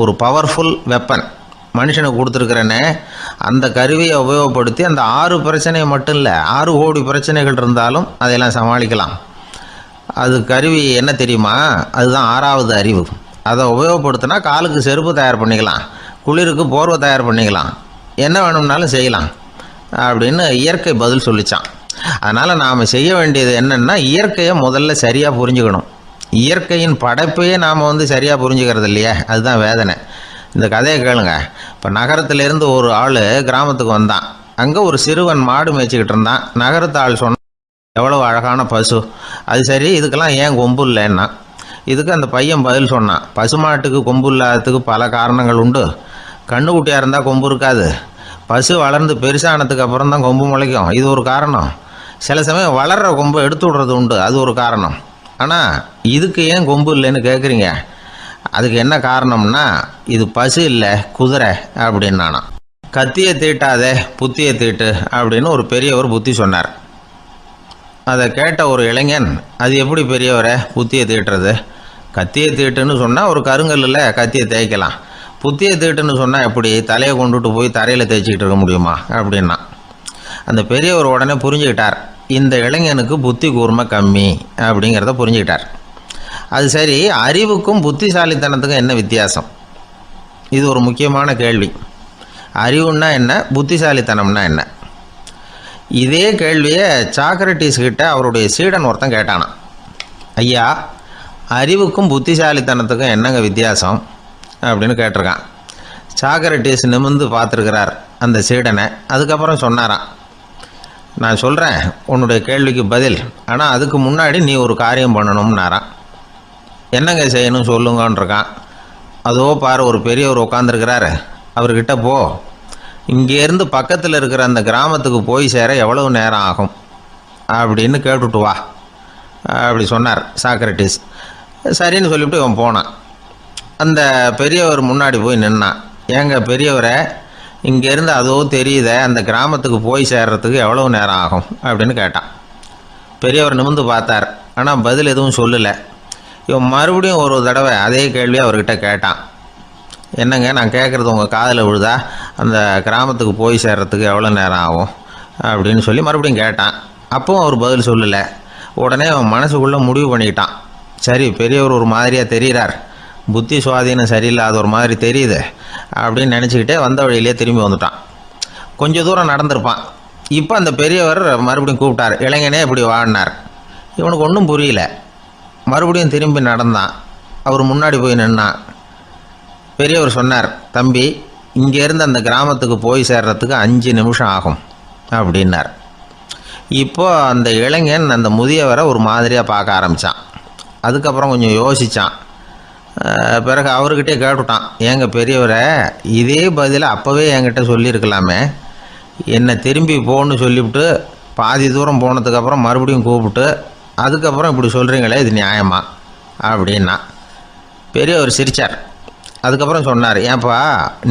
ஒரு பவர்ஃபுல் வெப்பன் மனுஷனுக்கு கொடுத்துருக்குறேன்னு, அந்த கருவியை உபயோகப்படுத்தி அந்த 6 பிரச்சனையை மட்டும் இல்லை 6 கோடி பிரச்சனைகள் இருந்தாலும் அதையெல்லாம் சமாளிக்கலாம். அது கருவி என்ன தெரியுமா? அதுதான் 6வது அறிவு. அதை உபயோகப்படுத்தினா காலுக்கு செருப்பு தயார் பண்ணிக்கலாம், குளிருக்கு போர்வை தயார் பண்ணிக்கலாம், என்ன வேணும்னாலும் செய்யலாம் அப்படின்னு இயற்கை பதில் சொல்லிச்சான். அதனால் நாம் செய்ய வேண்டியது என்னென்னா இயற்கையை முதல்ல சரியாக புரிஞ்சுக்கணும். இயற்கையின் படைப்பையே நாம் சரியாக புரிஞ்சுக்கிறது இல்லையே, அதுதான் வேதனை. இந்த கதையை கேளுங்க. இப்போ நகரத்திலேருந்து ஒரு ஆள் கிராமத்துக்கு வந்தான். அங்கே ஒரு சிறுவன் மாடு மேய்ச்சிக்கிட்டு இருந்தான். நகரத்து ஆள் சொன்னான், எவ்வளோ அழகான பசு, அது சரி இதுக்கெல்லாம் ஏன் கொம்பு இல்லைன்னா. இதுக்கு அந்த பையன் பதில் சொன்னான், பசுமாட்டுக்கு கொம்பு இல்லாததுக்கு பல காரணங்கள் உண்டு. கண்ணுக்குட்டியாக இருந்தால் கொம்பு இருக்காது, பசு வளர்ந்து பெருசானதுக்கு அப்புறம் தான் கொம்பு முளைக்கும், இது ஒரு காரணம். சில சமயம் வளர்கிற கொம்பை எடுத்து விடுறது உண்டு, அது ஒரு காரணம். ஆனால் இதுக்கு ஏன் கொம்பு இல்லைன்னு கேட்குறீங்க. அதுக்கு என்ன காரணம்னா இது பசு இல்லை குதிரை அப்படின்னானா. கத்தியை தீட்டாதே புத்தியை தீட்டு அப்படின்னு ஒரு பெரியவர் புத்தி சொன்னார். அதை கேட்ட ஒரு இளைஞன், அது எப்படி பெரியவரை புத்தியை தீட்டுறது? கத்தியை தீட்டுன்னு சொன்னால் ஒரு கருங்கல்லில் கத்தியை தேய்க்கலாம், புத்தியை தீட்டுன்னு சொன்னால் எப்படி தலையை கொண்டுட்டு போய் தரையில் தேய்ச்சிக்கிட்டு இருக்க முடியுமா அப்படின்னா. அந்த பெரியவர் உடனே புரிஞ்சுக்கிட்டார், இந்த இளைஞனுக்கு புத்தி கூர்மை கம்மி அப்படிங்கிறத புரிஞ்சுக்கிட்டார். அது சரி, அறிவுக்கும் புத்திசாலித்தனத்துக்கும் என்ன வித்தியாசம்? இது ஒரு முக்கியமான கேள்வி. அறிவுன்னா என்ன, புத்திசாலித்தனம்னா என்ன? இதே கேள்வியை சாக்ரட்டிஸ் கிட்ட அவருடைய சீடன் ஒருத்தன் கேட்டானான். ஐயா, அறிவுக்கும் புத்திசாலித்தனத்துக்கும் என்னங்க வித்தியாசம் அப்படின்னு கேட்டிருக்கான். சாக்ரட்டிஸ் நிமிர்ந்து பார்த்துருக்கிறார் அந்த சீடனை. அதுக்கப்புறம் சொன்னாராம், நான் சொல்கிறேன் உன்னுடைய கேள்விக்கு பதில், ஆனால் அதுக்கு முன்னாடி நீ ஒரு காரியம் பண்ணணும்னாரான். என்னங்க செய்யணும் சொல்லுங்கன்றிருக்கான். அதோ பாரு ஒரு பெரியவர் உட்காந்துருக்கிறாரு, அவர்கிட்ட போ, இங்கேருந்து பக்கத்தில் இருக்கிற அந்த கிராமத்துக்கு போய் சேர எவ்வளவு நேரம் ஆகும் அப்படின்னு கேட்டுட்டு வா அப்படி சொன்னார் சாக்ரட்டிஸ். சரின்னு சொல்லிவிட்டு இவன் போனான். அந்த பெரியவர் முன்னாடி போய் நின்னான். ஏங்க பெரியவரை, இங்கேருந்து அதோ தெரியுத அந்த கிராமத்துக்கு போய் சேர்றதுக்கு எவ்வளோ நேரம் ஆகும் அப்படின்னு கேட்டான். பெரியவர் நிமிர்ந்து பார்த்தார். ஆனால் பதில் எதுவும் சொல்லலை. இவன் மறுபடியும் ஒரு தடவை அதே கேள்வியை அவர்கிட்ட கேட்டான். என்னங்க, நான் கேட்குறது உங்கள் காதில் விழுதா? அந்த கிராமத்துக்கு போய் சேர்றதுக்கு எவ்வளோ நேரம் ஆகும் அப்படின்னு சொல்லி மறுபடியும் கேட்டான். அப்பவும் அவர் பதில் சொல்லலை. உடனே அவன் மனசுக்குள்ளே முடிவு பண்ணிக்கிட்டான். சரி, பெரியவர் ஒரு மாதிரியாக தெரிகிறார், புத்தி சுவாதீனம் சரியில்லாத ஒரு மாதிரி தெரியுது அப்படின்னு நினச்சிக்கிட்டே வந்த வழியிலே திரும்பி வந்துட்டான். கொஞ்சம் தூரம் நடந்திருப்பான். இப்போ அந்த பெரியவர் மறுபடியும் கூப்பிட்டார். இளைஞனே இப்படி வாடினார். இவனுக்கு ஒன்றும் புரியல. மறுபடியும் திரும்பி நடந்தான். அவர் முன்னாடி போய் நின்னான். பெரியவர் சொன்னார், தம்பி, இங்கேருந்து அந்த கிராமத்துக்கு போய் சேர்றதுக்கு 5 நிமிஷம் ஆகும் அப்படின்னார். இப்போது அந்த இளைஞன் அந்த முதியவரை ஒரு மாதிரியாக பார்க்க ஆரம்பித்தான். அதுக்கப்புறம் கொஞ்சம் யோசித்தான். பிறகு அவர்கிட்டே கேட்டுட்டான், ஏங்க பெரியவரை, இதே பதிலை அப்போவே என்கிட்ட சொல்லியிருக்கலாமே, என்னை திரும்பி போன்னு சொல்லிவிட்டு பாதி தூரம் போனதுக்கப்புறம் மறுபடியும் கூப்பிட்டு அதுக்கப்புறம் இப்படி சொல்கிறீங்களே, இது நியாயமா அப்படின்னா. பெரியவர் சிரித்தார். அதுக்கப்புறம் சொன்னார், ஏன்பா,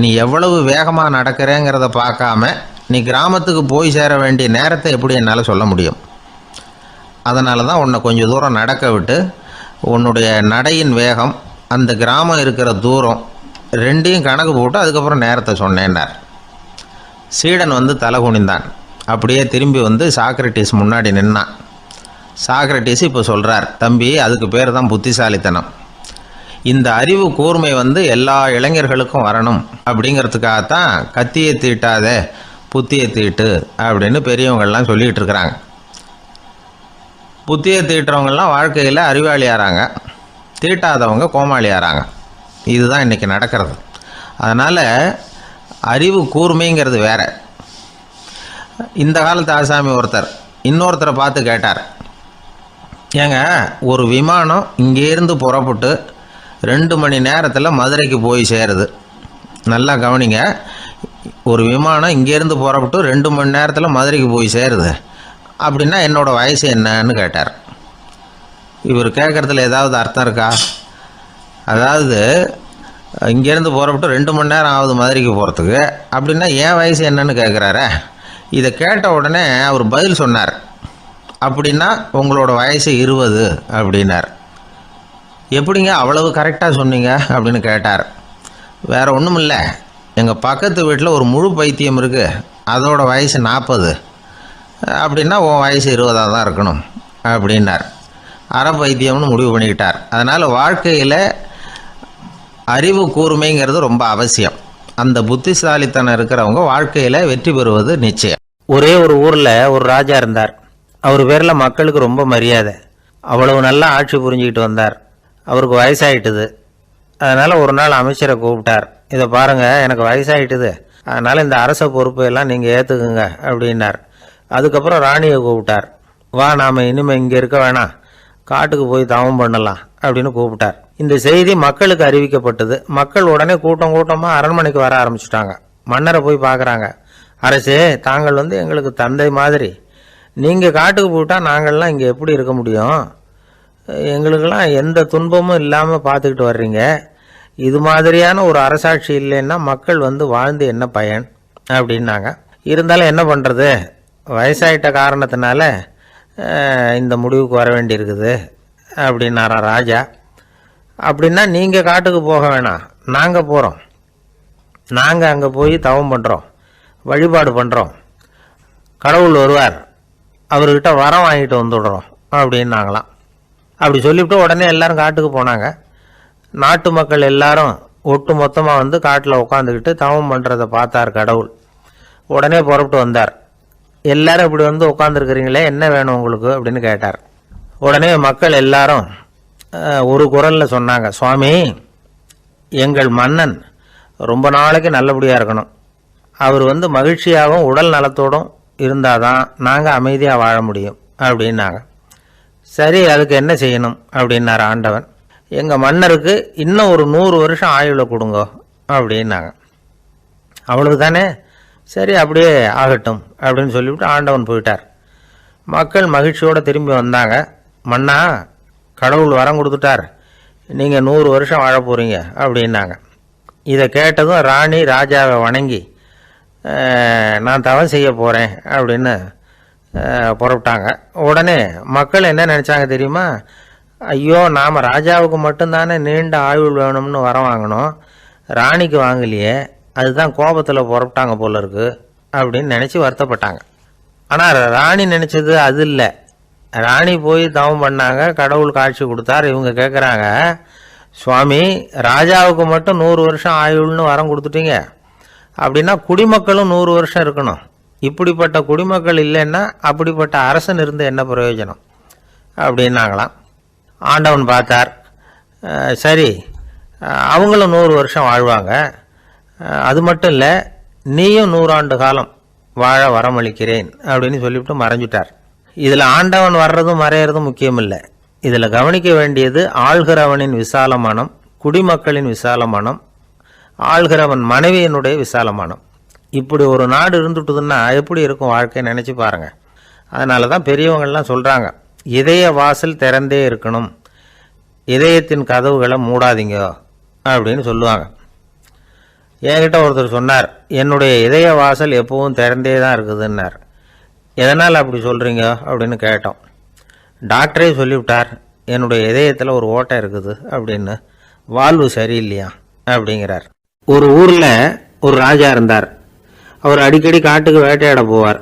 நீ எவ்வளவு வேகமாக நடக்கிறேங்கிறத பார்க்காம நீ கிராமத்துக்கு போய் சேர வேண்டிய நேரத்தை எப்படி என்னால் சொல்ல முடியும்? அதனால தான் உன்னை கொஞ்சம் தூரம் நடக்க விட்டு உன்னுடைய நடையின் வேகம், அந்த கிராமம் இருக்கிற தூரம் ரெண்டையும் கணக்கு போட்டு அதுக்கப்புறம் நேரத்தை சொன்னேன்னார். சீடன் வந்து தலை குனிந்தான். அப்படியே திரும்பி வந்து சாக்ரட்டிஸ் முன்னாடி நின்னான். சாக்ரட்டிஸ் இப்போ சொல்கிறார், தம்பி, அதுக்கு பேர் தான் புத்திசாலித்தனம். இந்த அறிவு கூர்மை வந்து எல்லா இளைஞர்களுக்கும் வரணும் அப்படிங்கிறதுக்காகத்தான் கத்தியை தீட்டாதே புத்தியை தீட்டு அப்படின்னு பெரியவங்கள்லாம் சொல்லிகிட்டு இருக்கிறாங்க. புத்தியை தீட்டுறவங்கெல்லாம் வாழ்க்கையில் அறிவாளியாகிறாங்க, தீட்டாதவங்க கோமாளியாகிறாங்க. இதுதான் இன்றைக்கி நடக்கிறது. அதனால் அறிவு கூர்மைங்கிறது வேற. இந்த காலத்து ஆசாமி ஒருத்தர் இன்னொருத்தரை பார்த்து கேட்டார், ஏங்க, ஒரு விமானம் இங்கேருந்து புறப்பட்டு 2 மணி நேரத்தில் மதுரைக்கு போய் சேருது. நல்லா கவனிங்க, ஒரு விமானம் இங்கேருந்து புறப்பட்டு 2 மணி நேரத்தில் மதுரைக்கு போய் சேருது அப்படின்னா என்னோடய வயசு என்னன்னு கேட்டார். இவர் கேட்குறதுல ஏதாவது அர்த்தம் இருக்கா? அதாவது இங்கேருந்து புறப்பட்டு 2 மணி நேரம் ஆகுது மதுரைக்கு போகிறதுக்கு, அப்படின்னா என் வயசு என்னன்னு கேட்குறாரு. இதை கேட்ட உடனே அவர் பதில் சொன்னார், அப்படின்னா உங்களோட வயசு 20 அப்படின்னார். எப்படிங்க அவ்வளவு கரெக்டாக சொன்னீங்க அப்படின்னு கேட்டார். வேறு ஒன்றும் இல்லை, எங்கள் பக்கத்து வீட்டில் ஒரு முழு பைத்தியம் இருக்குது, அதோட வயசு 40 அப்படின்னா உன் வயசு 20 தான் இருக்கணும் அப்படின்னார். அரை பைத்தியம்னு முடிவு பண்ணிக்கிட்டார். அதனால் வாழ்க்கையில் அறிவு கூர்மைங்கிறது ரொம்ப அவசியம். அந்த புத்திசாலித்தனம் இருக்கிறவங்க வாழ்க்கையில் வெற்றி பெறுவது நிச்சயம். ஒரே ஒரு ஊரில் ஒரு ராஜா இருந்தார். அவர் பேரில் மக்களுக்கு ரொம்ப மரியாதை. அவ்வளவு நல்லா ஆட்சி புரிஞ்சுக்கிட்டு வந்தார். அவருக்கு வயசாகிட்டுது. அதனால் ஒரு நாள் அமைச்சரை கூப்பிட்டார். இதை பாருங்கள், எனக்கு வயசாகிட்டுது, அதனால் இந்த அரச பொறுப்பையெல்லாம் நீங்கள் ஏற்றுக்குங்க அப்படின்னார். அதுக்கப்புறம் ராணியை கூப்பிட்டார். வா, நாம் இனிமேல் இங்கே இருக்க வேணாம், காட்டுக்கு போய் தவம் பண்ணலாம் அப்படின்னு கூப்பிட்டார். இந்த செய்தி மக்களுக்கு அறிவிக்கப்பட்டது. மக்கள் உடனே கூட்டம் கூட்டமாக அரண்மனைக்கு வர ஆரம்பிச்சிட்டாங்க. மன்னரை போய் பார்க்குறாங்க. அரசே, தாங்கள் வந்து எங்களுக்கு தந்தை மாதிரி, நீங்கள் காட்டுக்கு போயிட்டால் நாங்கள்லாம் இங்கே எப்படி இருக்க முடியும்? எங்களுக்கெல்லாம் எந்த துன்பமும் இல்லாமல் பார்த்துக்கிட்டு வர்றீங்க. இது மாதிரியான ஒரு அரசாட்சி இல்லைன்னா மக்கள் வந்து வாழ்ந்து என்ன பயன் அப்படின்னாங்க. இருந்தாலும் என்ன பண்ணுறது, வயசாயிட்ட காரணத்தினால இந்த முடிவுக்கு வர வேண்டியிருக்குது அப்படின்னாரா ராஜா. அப்படின்னா நீங்கள் காட்டுக்கு போக வேணாம், நாங்கள் போகிறோம். நாங்கள் அங்கே போய் தவம் பண்ணுறோம், வழிபாடு பண்ணுறோம். கடவுள் வருவார், அவர்கிட்ட வரம் வாங்கிட்டு வந்துடுறோம் அப்படின்னாங்களாம். அப்படி சொல்லிவிட்டு உடனே எல்லாரும் காட்டுக்கு போனாங்க. நாட்டு மக்கள் எல்லாரும் ஒட்டு மொத்தமாக வந்து காட்டில் உட்காந்துக்கிட்டு தவம் பண்ணுறதை பார்த்தார் கடவுள். உடனே புறப்பட்டு வந்தார். எல்லாரும் இப்படி வந்து உட்காந்துருக்கிறீங்களே, என்ன வேணும் உங்களுக்கு அப்படின்னு கேட்டார். உடனே மக்கள் எல்லாரும் ஒரு குரலில் சொன்னாங்க, சுவாமி, எங்கள் மன்னன் ரொம்ப நாளைக்கு நல்லபடியாக இருக்கணும். அவர் வந்து மகிழ்ச்சியாகவும் உடல் நலத்தோடும் இருந்தால் தான் நாங்கள் அமைதியாக வாழ முடியும் அப்படின்னாங்க. சரி, அதுக்கு என்ன செய்யணும் அப்படின்னார் ஆண்டவன். எங்கள் மன்னருக்கு இன்னும் ஒரு 100 வருஷம் ஆயுளை கொடுங்க அப்படின்னாங்க. அவ்வளவு தானே, சரி அப்படியே ஆகட்டும் அப்படின்னு சொல்லிவிட்டு ஆண்டவன் போயிட்டார். மக்கள் மகிழ்ச்சியோடு திரும்பி வந்தாங்க. மன்னா, கடவுள் வரம் கொடுத்துட்டார், நீங்கள் 100 வருஷம் வாழ போகிறீங்க அப்படின்னாங்க. இதை கேட்டதும் ராணி ராஜாவை வணங்கி நான் தவம் செய்ய போகிறேன் அப்படின்னு புறப்பட்டாங்க. உடனே மக்கள் என்ன நினச்சாங்க தெரியுமா? ஐயோ, நாம் ராஜாவுக்கு மட்டும்தானே நீண்ட ஆயுள் வேணும்னு வரம் வாங்கினோம், ராணிக்கு வாங்கலையே, அதுதான் கோபத்தில் புறப்பட்டாங்க போல இருக்கு அப்படின்னு நினச்சி வருத்தப்பட்டாங்க. ஆனால் ராணி நினச்சது அது இல்லை. ராணி போய் தவம் பண்ணாங்க, கடவுள் காட்சி கொடுத்தார். இவங்க கேட்குறாங்க, சுவாமி, ராஜாவுக்கு மட்டும் 100 வருஷம் ஆயுள்னு வரம் கொடுத்துட்டீங்க, அப்படின்னா குடிமக்களும் 100 வருஷம் இருக்கணும். இப்படிப்பட்ட குடிமக்கள் இல்லைன்னா அப்படிப்பட்ட அரசன் இருந்து என்ன பிரயோஜனம் அப்படின்னாங்களாம். ஆண்டவன் பார்த்தார், சரி அவங்களும் 100 வருஷம் வாழ்வாங்க, அது மட்டும் இல்லை நீயும் 100 ஆண்டு காலம் வாழ வரமளிக்கிறேன் அப்படின்னு சொல்லிவிட்டு மறைஞ்சிட்டார். இதில் ஆண்டவன் வர்றதும் மறையிறதும் முக்கியம் இல்லை. இதில் கவனிக்க வேண்டியது ஆள்கிறவனின் விசால மனம், குடிமக்களின் விசால மனம், ஆள்கிறவன் மனைவியினுடைய விசால மனம். இப்படி ஒரு நாடு இருந்துட்டுதுன்னா எப்படி இருக்கும் வாழ்க்கை நினச்சி பாருங்கள். அதனால தான் பெரியவங்கள்லாம் சொல்கிறாங்க, இதய வாசல் திறந்தே இருக்கணும், இதயத்தின் கதவுகளை மூடாதீங்க அப்படின்னு சொல்லுவாங்க. என்கிட்ட ஒருத்தர் சொன்னார், என்னுடைய இதய வாசல் எப்பவும் திறந்தே தான் இருக்குதுன்னார். எதனால் அப்படி சொல்கிறீங்க அப்படின்னு கேட்டோம். டாக்டரே சொல்லிவிட்டார், என்னுடைய இதயத்தில் ஒரு ஓட்டை இருக்குது அப்படின்னு, வால்வு சரியில்லையா அப்படிங்கிறார். ஒரு ஊரில் ஒரு ராஜா இருந்தார். அவர் அடிக்கடி காட்டுக்கு வேட்டையாட போவார்.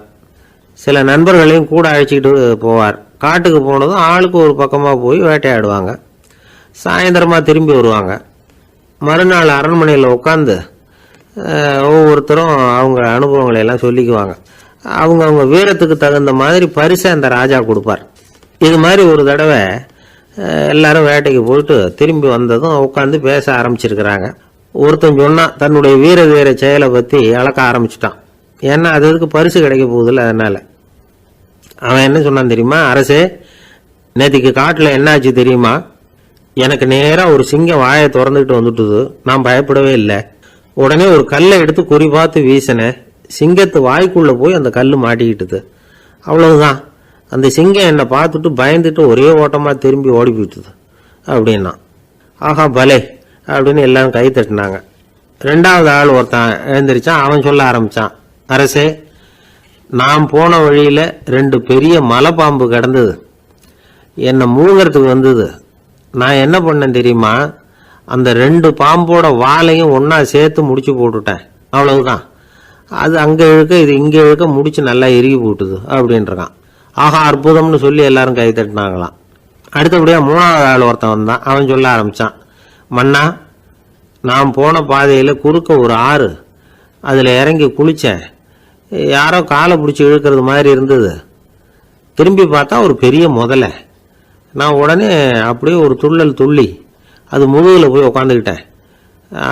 சில நண்பர்களையும் கூட அழைச்சிக்கிட்டு போவார். காட்டுக்கு போனதும் ஆளுக்கு ஒரு பக்கமாக போய் வேட்டையாடுவாங்க. சாயந்தரமாக திரும்பி வருவாங்க. மறுநாள் அரண்மனையில் உட்காந்து ஒவ்வொருத்தரும் அவங்க அனுபவங்களை எல்லாம் சொல்லிக்குவாங்க. அவங்க வீரத்துக்கு தகுந்த மாதிரி பரிசை அந்த ராஜா கொடுப்பார். இது மாதிரி ஒரு தடவை எல்லாரும் வேட்டைக்கு போயிட்டு திரும்பி வந்ததும் உட்காந்து பேச ஆரம்பிச்சிருக்கிறாங்க. ஒருத்தன் சொன்னான், தன்னுடைய வீர செயலை பற்றி அளக்க ஆரம்பிச்சிட்டான். ஏன்னா அதுக்கு பரிசு கிடைக்க போகுதில்ல, அதனால். அவன் என்ன சொன்னான் தெரியுமா? அரசே, நேற்றுக்கு காட்டில் என்ன ஆச்சு தெரியுமா? எனக்கு நேராக ஒரு சிங்கம் வாயை திறந்துக்கிட்டு வந்துட்டுது. நான் பயப்படவே இல்லை. உடனே ஒரு கல்லை எடுத்து குறி பார்த்து வீசினேன். சிங்கத்து வாய்க்குள்ளே போய் அந்த கல் மாட்டிக்கிட்டுது. அவ்வளவுதான். அந்த சிங்கம் என்னை பார்த்துட்டு பயந்துட்டு ஒரே ஓட்டமாக திரும்பி ஓடி போயிட்டுது அப்படின்னா. ஆஹா பலே அப்படின்னு எல்லாரும் கை தட்டினாங்க. 2வது ஆள் ஒருத்தன் எழுந்திரிச்சான். அவன் சொல்ல ஆரம்பித்தான், அரசே, நான் போன வழியில் 2 பெரிய மலைப்பாம்பு கிடந்தது, என்னை மூழ்கிறதுக்கு வந்தது. நான் என்ன பண்ணேன் தெரியுமா? அந்த 2 பாம்போட வாலையும் ஒன்றா சேர்த்து முடிச்சு போட்டுட்டேன். அவ்வளவுதான். அது அங்கே இழுக்க இது இங்கே இழுக்க முடிச்சு நல்லா இறுகி போட்டுது அப்படின்றான். ஆஹா அற்புதம்னு சொல்லி எல்லாரும் கை தட்டினாங்களாம். அடுத்தபடியாக 3வது ஆள் ஒருத்தன் வந்தான். அவன் சொல்ல ஆரம்பித்தான், மன்னா, நான் போன பாதையில் குறுக்க ஒரு ஆறு, அதில் இறங்கி குளித்தேன். யாரோ காலை பிடிச்சி இழுக்கிறது மாதிரி இருந்தது. திரும்பி பார்த்தா ஒரு பெரிய முதலை. நான் உடனே அப்படியே ஒரு துள்ளல் துள்ளி அது முதுகில் போய் உக்காந்துக்கிட்டேன்.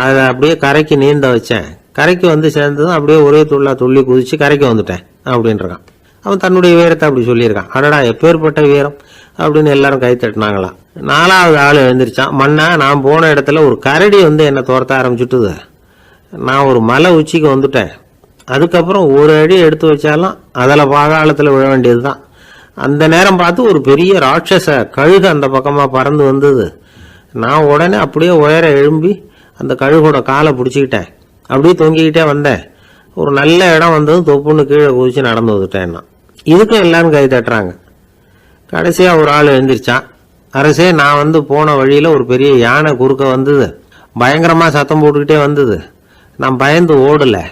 அதை அப்படியே கரைக்கு நீந்த வச்சேன். கரைக்கு வந்து சேர்ந்ததும் அப்படியே ஒரே துள்ளி குதிச்சு கரைக்கு வந்துட்டேன் அப்படின்றான். அவன் தன்னுடைய வீரத்தை அப்படி சொல்லியிருக்கான். அடடா, எப்பேற்பட்ட வீரம் அப்படின்னு எல்லாரும் கை தட்டினாங்களாம். 4வது ஆள் எழுந்திரிச்சான். மன்னா, நான் போன இடத்துல ஒரு கரடி வந்து என்னை துரத்த ஆரம்பிச்சுட்டுது. நான் ஒரு மலை உச்சிக்கு வந்துட்டேன். அதுக்கப்புறம் ஒரு அடி எடுத்து வச்சாலும் அதில் பாதாளத்தில் விழ வேண்டியது தான். அந்த நேரம் பார்த்து ஒரு பெரிய ராட்சச கழுகு அந்த பக்கமாக பறந்து வந்தது. நான் உடனே அப்படியே உயர எழும்பி அந்த கழுகோட காலை பிடிச்சிக்கிட்டேன். அப்படியே தொங்கிக்கிட்டே வந்தேன். ஒரு நல்ல இடம் வந்ததும் தொப்புன்னு கீழே குதிச்சு நடந்து வந்துட்டேன்னா. இதுக்கும் எல்லாரும் கை தட்டுறாங்க. கடைசியாக ஒரு ஆள் எழுந்திரிச்சான். அரசே, நான் வந்து போன வழியில் ஒரு பெரிய யானை குறுக்க வந்தது. பயங்கரமாக சத்தம் போட்டுக்கிட்டே வந்தது. நான் பயந்து ஓடலை.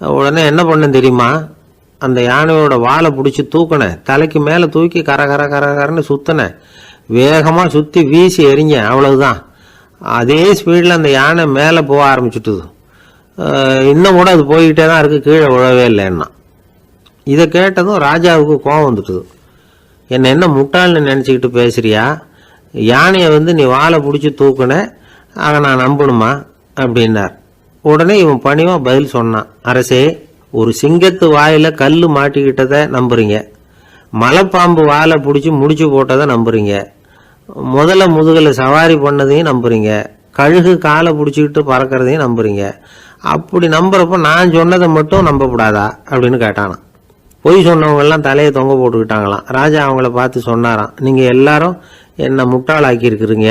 உடனே என்ன பண்ணேன் தெரியுமா? அந்த யானையோட வாலை பிடிச்சி தூக்கினேன். தலைக்கு மேலே தூக்கி கரன்னு சுற்றினேன். வேகமாக சுற்றி வீசி எறிஞ்சேன். அவ்வளவுதான். அதே ஸ்பீடில் அந்த யானை மேலே போக ஆரம்பிச்சுட்டுது. இன்னும் கூட அது போய்கிட்டே தான் இருக்குது, கீழே விழவே இல்லைன்னா. இதை கேட்டதும் ராஜாவுக்கு கோபம் வந்துட்டுது. என்ன முட்டாள்னு நினச்சிக்கிட்டு பேசுறியா? யானையை வந்து நீ வாழை பிடிச்சி தூக்குன, அதை நான் நம்பணுமா அப்படின்னார். உடனே இவன் பணிவாக பதில் சொன்னான், அரசே, ஒரு சிங்கத்து வாயில் கல் மாட்டிக்கிட்டதை நம்புறீங்க, மலைப்பாம்பு வாழை பிடிச்சி முடிச்சு போட்டதை நம்புறீங்க, முதல்ல முதுகில் சவாரி பண்ணதையும் நம்புறீங்க, கழுகு காலை பிடிச்சிக்கிட்டு பறக்கிறதையும் நம்புறீங்க. அப்படி நம்புறப்ப நான் சொன்னதை மட்டும் நம்பக்கூடாதா அப்படின்னு கேட்டானான். பொய் சொன்னவங்கெல்லாம் தலையை தொங்க போட்டுக்கிட்டாங்களாம். ராஜா அவங்கள பார்த்து சொன்னாராம், நீங்கள் எல்லாரும் என்னை முட்டாளாக்கி இருக்கிறீங்க.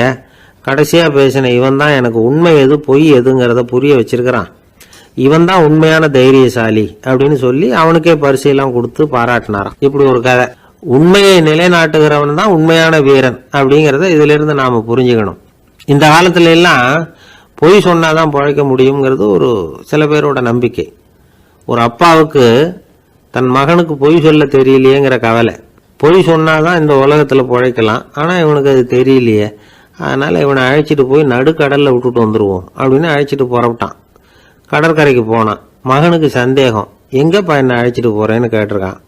கடைசியாக பேசின இவன் தான் எனக்கு உண்மை எது பொய் எதுங்கிறத புரிய வச்சிருக்கிறான். இவன் தான் உண்மையான தைரியசாலி அப்படின்னு சொல்லி அவனுக்கே பரிசையெல்லாம் கொடுத்து பாராட்டினாராம். இப்படி ஒரு கதை. உண்மையை நிலைநாட்டுகிறவன் தான் உண்மையான வீரன் அப்படிங்கிறத இதிலிருந்து நாம் புரிஞ்சுக்கணும். இந்த காலத்துல எல்லாம் பொய் சொன்னாதான் பிழைக்க முடியுங்கிறது ஒரு சில பேரோட நம்பிக்கை. ஒரு அப்பாவுக்கு தன் மகனுக்கு பொய் சொல்ல தெரியலையேங்கிற கவலை. பொய் சொன்னாதான் இந்த உலகத்தில் பிழைக்கலாம், ஆனால் இவனுக்கு அது தெரியலையே, அதனால் இவனை அழைச்சிட்டு போய் நடுக்கடலில் விட்டுட்டு வந்துடுவோம் அப்படின்னு அழைச்சிட்டு புறப்பட்டான். கடற்கரைக்கு போனான். மகனுக்கு சந்தேகம், எங்கேப்பா என்னை அழைச்சிட்டு போகிறேன்னு கேட்டிருக்கான்.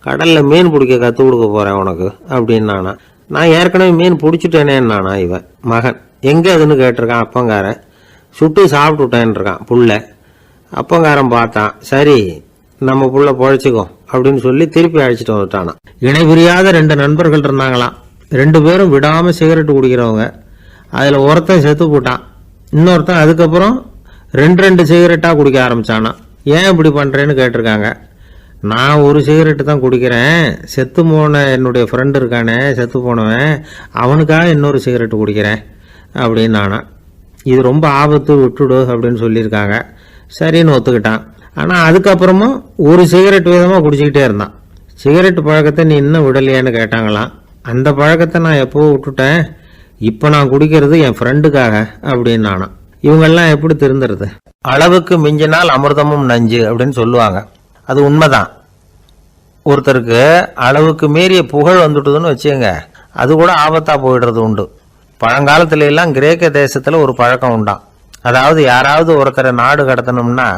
கடலில் மீன் பிடிக்க கற்றுக் கொடுக்க போகிறேன் உனக்கு அப்படின்னானா. நான் ஏற்கனவே மீன் பிடிச்சிட்டேனேன்னானா இவன் மகன். எங்கே அதுன்னு கேட்டிருக்கான் அப்பங்காரன். சுட்டு சாப்பிட்டுட்டேன்னு இருக்கான் புள்ள. அப்பங்காரன் பார்த்தான், சரி நம்ம புள்ள பொழைச்சிக்கோ அப்படின்னு சொல்லி திருப்பி அழைச்சிட்டு வந்துட்டானா. இணை புரியாத 2 நண்பர்கள் இருந்தாங்களாம். 2 பேரும் விடாமல் சிகரெட்டு குடிக்கிறவங்க. அதில் ஒருத்தன் செத்து போட்டான். இன்னொருத்தன் அதுக்கப்புறம் 2 சிகரெட்டாக குடிக்க ஆரம்பிச்சானா. ஏன் இப்படி பண்ணுறேன்னு கேட்டிருக்காங்க. நான் ஒரு சிகரெட்டு தான் குடிக்கிறேன், செத்து போன என்னுடைய ஃப்ரெண்டு இருக்கானே செத்து போனவன், அவனுக்காக இன்னொரு சிகரெட்டு குடிக்கிறேன் அப்படின்னு நானா. இது ரொம்ப ஆபத்து, விட்டுடு அப்படின்னு சொல்லியிருக்காங்க. சரின்னு ஒத்துக்கிட்டான். ஆனால் அதுக்கப்புறமும் ஒரு சிகரெட் விதமாக குடிச்சிக்கிட்டே இருந்தான். சிகரெட்டு பழக்கத்தை நீ இன்னும் விடலையான்னு கேட்டாங்களாம். அந்த பழக்கத்தை நான் எப்போ விட்டுட்டேன், இப்போ நான் குடிக்கிறது என் ஃப்ரெண்டுக்காக அப்படின்னு நானா. இவங்கெல்லாம் எப்படி திருந்துறது? அளவுக்கு மிஞ்சினால் அமிர்தமும் நஞ்சு அப்படின்னு சொல்லுவாங்க. அது உண்மைதான். ஒருத்தருக்கு அளவுக்கு மீறிய புகழ் வந்துட்டுதுன்னு வச்சுங்க, அது கூட ஆபத்தா போயிடுறது உண்டு. பழங்காலத்துல எல்லாம் கிரேக்க தேசத்துல ஒரு பழக்கம் உண்டாம். அதாவது யாராவது ஒருத்தரை நாடு கடத்தணும்னா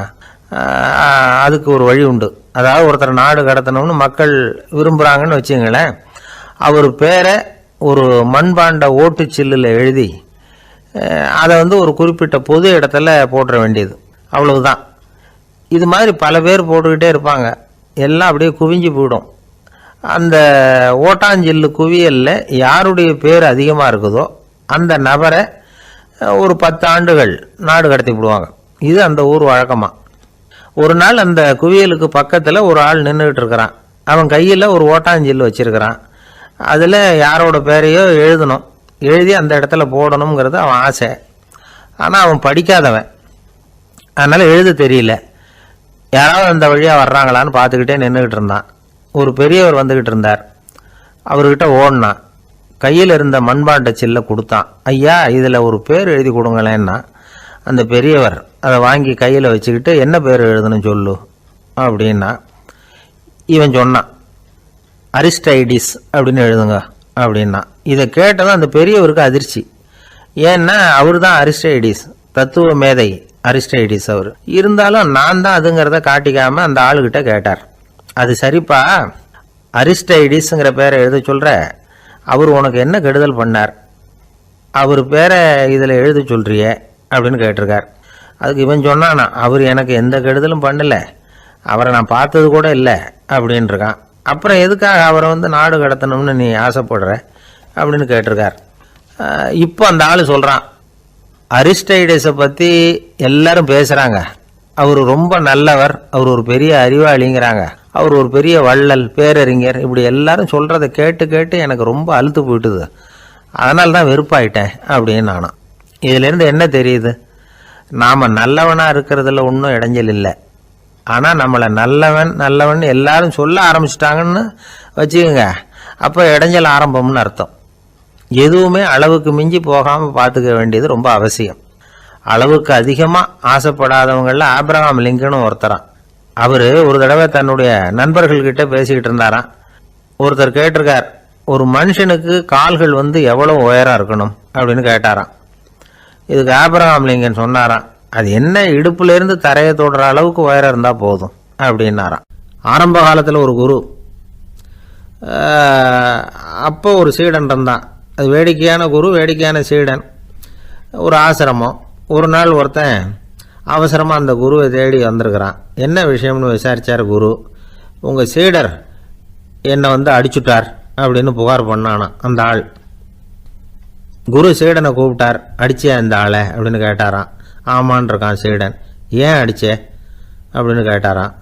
அதுக்கு ஒரு வழி உண்டு. அதாவது ஒருத்தரை நாடு கடத்தணும்னு மக்கள் விரும்புகிறாங்கன்னு வச்சுங்களேன், அவர் பேரை ஒரு மண்பாண்ட ஓட்டுச்சில்லில் எழுதி அதை ஒரு குறிப்பிட்ட பொது இடத்துல போட்டுற வேண்டியது, அவ்வளவுதான். இது மாதிரி பல பேர் போட்டுக்கிட்டே இருப்பாங்க. எல்லாம் அப்படியே குவிஞ்சு போயிடும். அந்த ஓட்டாஞ்சில்லு குவியலில் யாருடைய பேர் அதிகமாக இருக்குதோ அந்த நபரை ஒரு 10 ஆண்டுகள் நாடு கடத்தி விடுவாங்க. இது அந்த ஊர் வழக்கமாக. ஒரு நாள் அந்த குவியலுக்கு பக்கத்தில் ஒரு ஆள் நின்றுக்கிட்டு இருக்கிறான். அவன் கையில் ஒரு ஓட்டாஞ்சில்லு வச்சிருக்கிறான். அதில் யாரோட பேரையோ எழுதணும், எழுதி அந்த இடத்துல போடணுங்கிறது அவன் ஆசை. ஆனால் அவன் படிக்காதவன், அதனால் எழுத தெரியல. யாராவது அந்த வழியாக வர்றாங்களான்னு பார்த்துக்கிட்டே நின்றுக்கிட்டு இருந்தான். ஒரு பெரியவர் வந்துக்கிட்டு இருந்தார். அவர்கிட்ட ஓடினான். கையில் இருந்த மண்பாண்ட சில்லை கொடுத்தான். ஐயா, இதில் ஒரு பேர் எழுதி கொடுங்களேன்னா. அந்த பெரியவர் அதை வாங்கி கையில் வச்சுக்கிட்டு, என்ன பேர் எழுதணும் சொல்லு அப்படின்னா. இவன் சொன்னான், அரிஸ்டைடிஸ் அப்படின்னு எழுதுங்க அப்படின்னா. இதை கேட்டதும் அந்த பெரியவருக்கு அதிர்ச்சி. ஏன்னா அவர் தான் அரிஸ்டைடிஸ், தத்துவ மேதை அரிஸ்டைடிஸ் அவர். இருந்தாலும் நான் தான் அதுங்கிறத காட்டிக்காம அந்த ஆளுகிட்ட கேட்டார். அது சரிப்பா, அரிஸ்டைடிஸ்ங்கிற பேரை எழுத சொல்ற, அவர் உனக்கு என்ன கெடுதல் பண்ணார், அவர் பேரை இதில் எழுத சொல்றிய அப்படின்னு கேட்டிருக்கார். அதுக்கு இவன் சொன்னானா, அவர் எனக்கு எந்த கெடுதலும் பண்ணல, அவரை நான் பார்த்தது கூட இல்லை அப்படின்ட்டுருக்கான். அப்புறம் எதுக்காக அவரை நாடு கடத்தணும்னு நீ ஆசைப்படுற அப்படின்னு கேட்டிருக்கார். இப்போ அந்த ஆள் சொல்கிறான், அரிஸ்டைடஸை பற்றி எல்லாரும் பேசுகிறாங்க, அவர் ரொம்ப நல்லவர், அவர் ஒரு பெரிய அறிவாளிங்கிறாங்க, அவர் ஒரு பெரிய வள்ளல், பேரறிஞர், இப்படி எல்லாரும் சொல்கிறத கேட்டு கேட்டு எனக்கு ரொம்ப அழுத்து போயிட்டுது, அதனால தான் வெறுப்பாயிட்டேன் அப்படின்னு நானும். இதிலேருந்து என்ன தெரியுது? நாம் நல்லவனாக இருக்கிறதுல ஒன்றும் இடைஞ்சல் இல்லை. ஆனால் நம்மளை நல்லவன் நல்லவன் எல்லாரும் சொல்ல ஆரம்பிச்சிட்டாங்கன்னு வச்சுக்கோங்க, அப்போ இடைஞ்சல் ஆரம்பம்னு அர்த்தம். எதுவுமே அளவுக்கு மிஞ்சி போகாமல் பார்த்துக்க வேண்டியது ரொம்ப அவசியம். அளவுக்கு அதிகமாக ஆசைப்படாதவங்களில் ஆபிரகாம் லிங்கனும் ஒருத்தரான். அவர் ஒரு தடவை தன்னுடைய நண்பர்கள்கிட்ட பேசிக்கிட்டு இருந்தாராம். ஒருத்தர் கேட்டிருக்கார், ஒரு மனுஷனுக்கு கால்கள் எவ்வளோ உயரம் இருக்கணும் அப்படின்னு கேட்டாராம். இதுக்கு ஆபிரகாம் லிங்கன் சொன்னாராம், அது என்ன, இடுப்புலேருந்து தரையை தொடுற அளவுக்கு உயரம் இருந்தால் போதும் அப்படின்னாராம். ஆரம்ப காலத்தில் ஒரு குரு, அப்போ ஒரு சீடன் இருந்தான். அது வேடிக்கையான குரு, வேடிக்கையான சீடன். ஒரு ஆசிரமம். ஒரு நாள் ஒருத்தன் அவசரமாக அந்த குருவை தேடி வந்திருக்கிறான். என்ன விஷயம்னு விசாரித்தார் குரு. உங்கள் சீடர் என்னை அடிச்சுட்டார் அப்படின்னு புகார் பண்ணானா அந்த ஆள். குரு சீடனை கூப்பிட்டார். அடிச்சே அந்த ஆளை அப்படின்னு கேட்டாராம். ஆமான் இருக்கான் சீடன். ஏன் அடிச்சே அப்படின்னு கேட்டாராம்.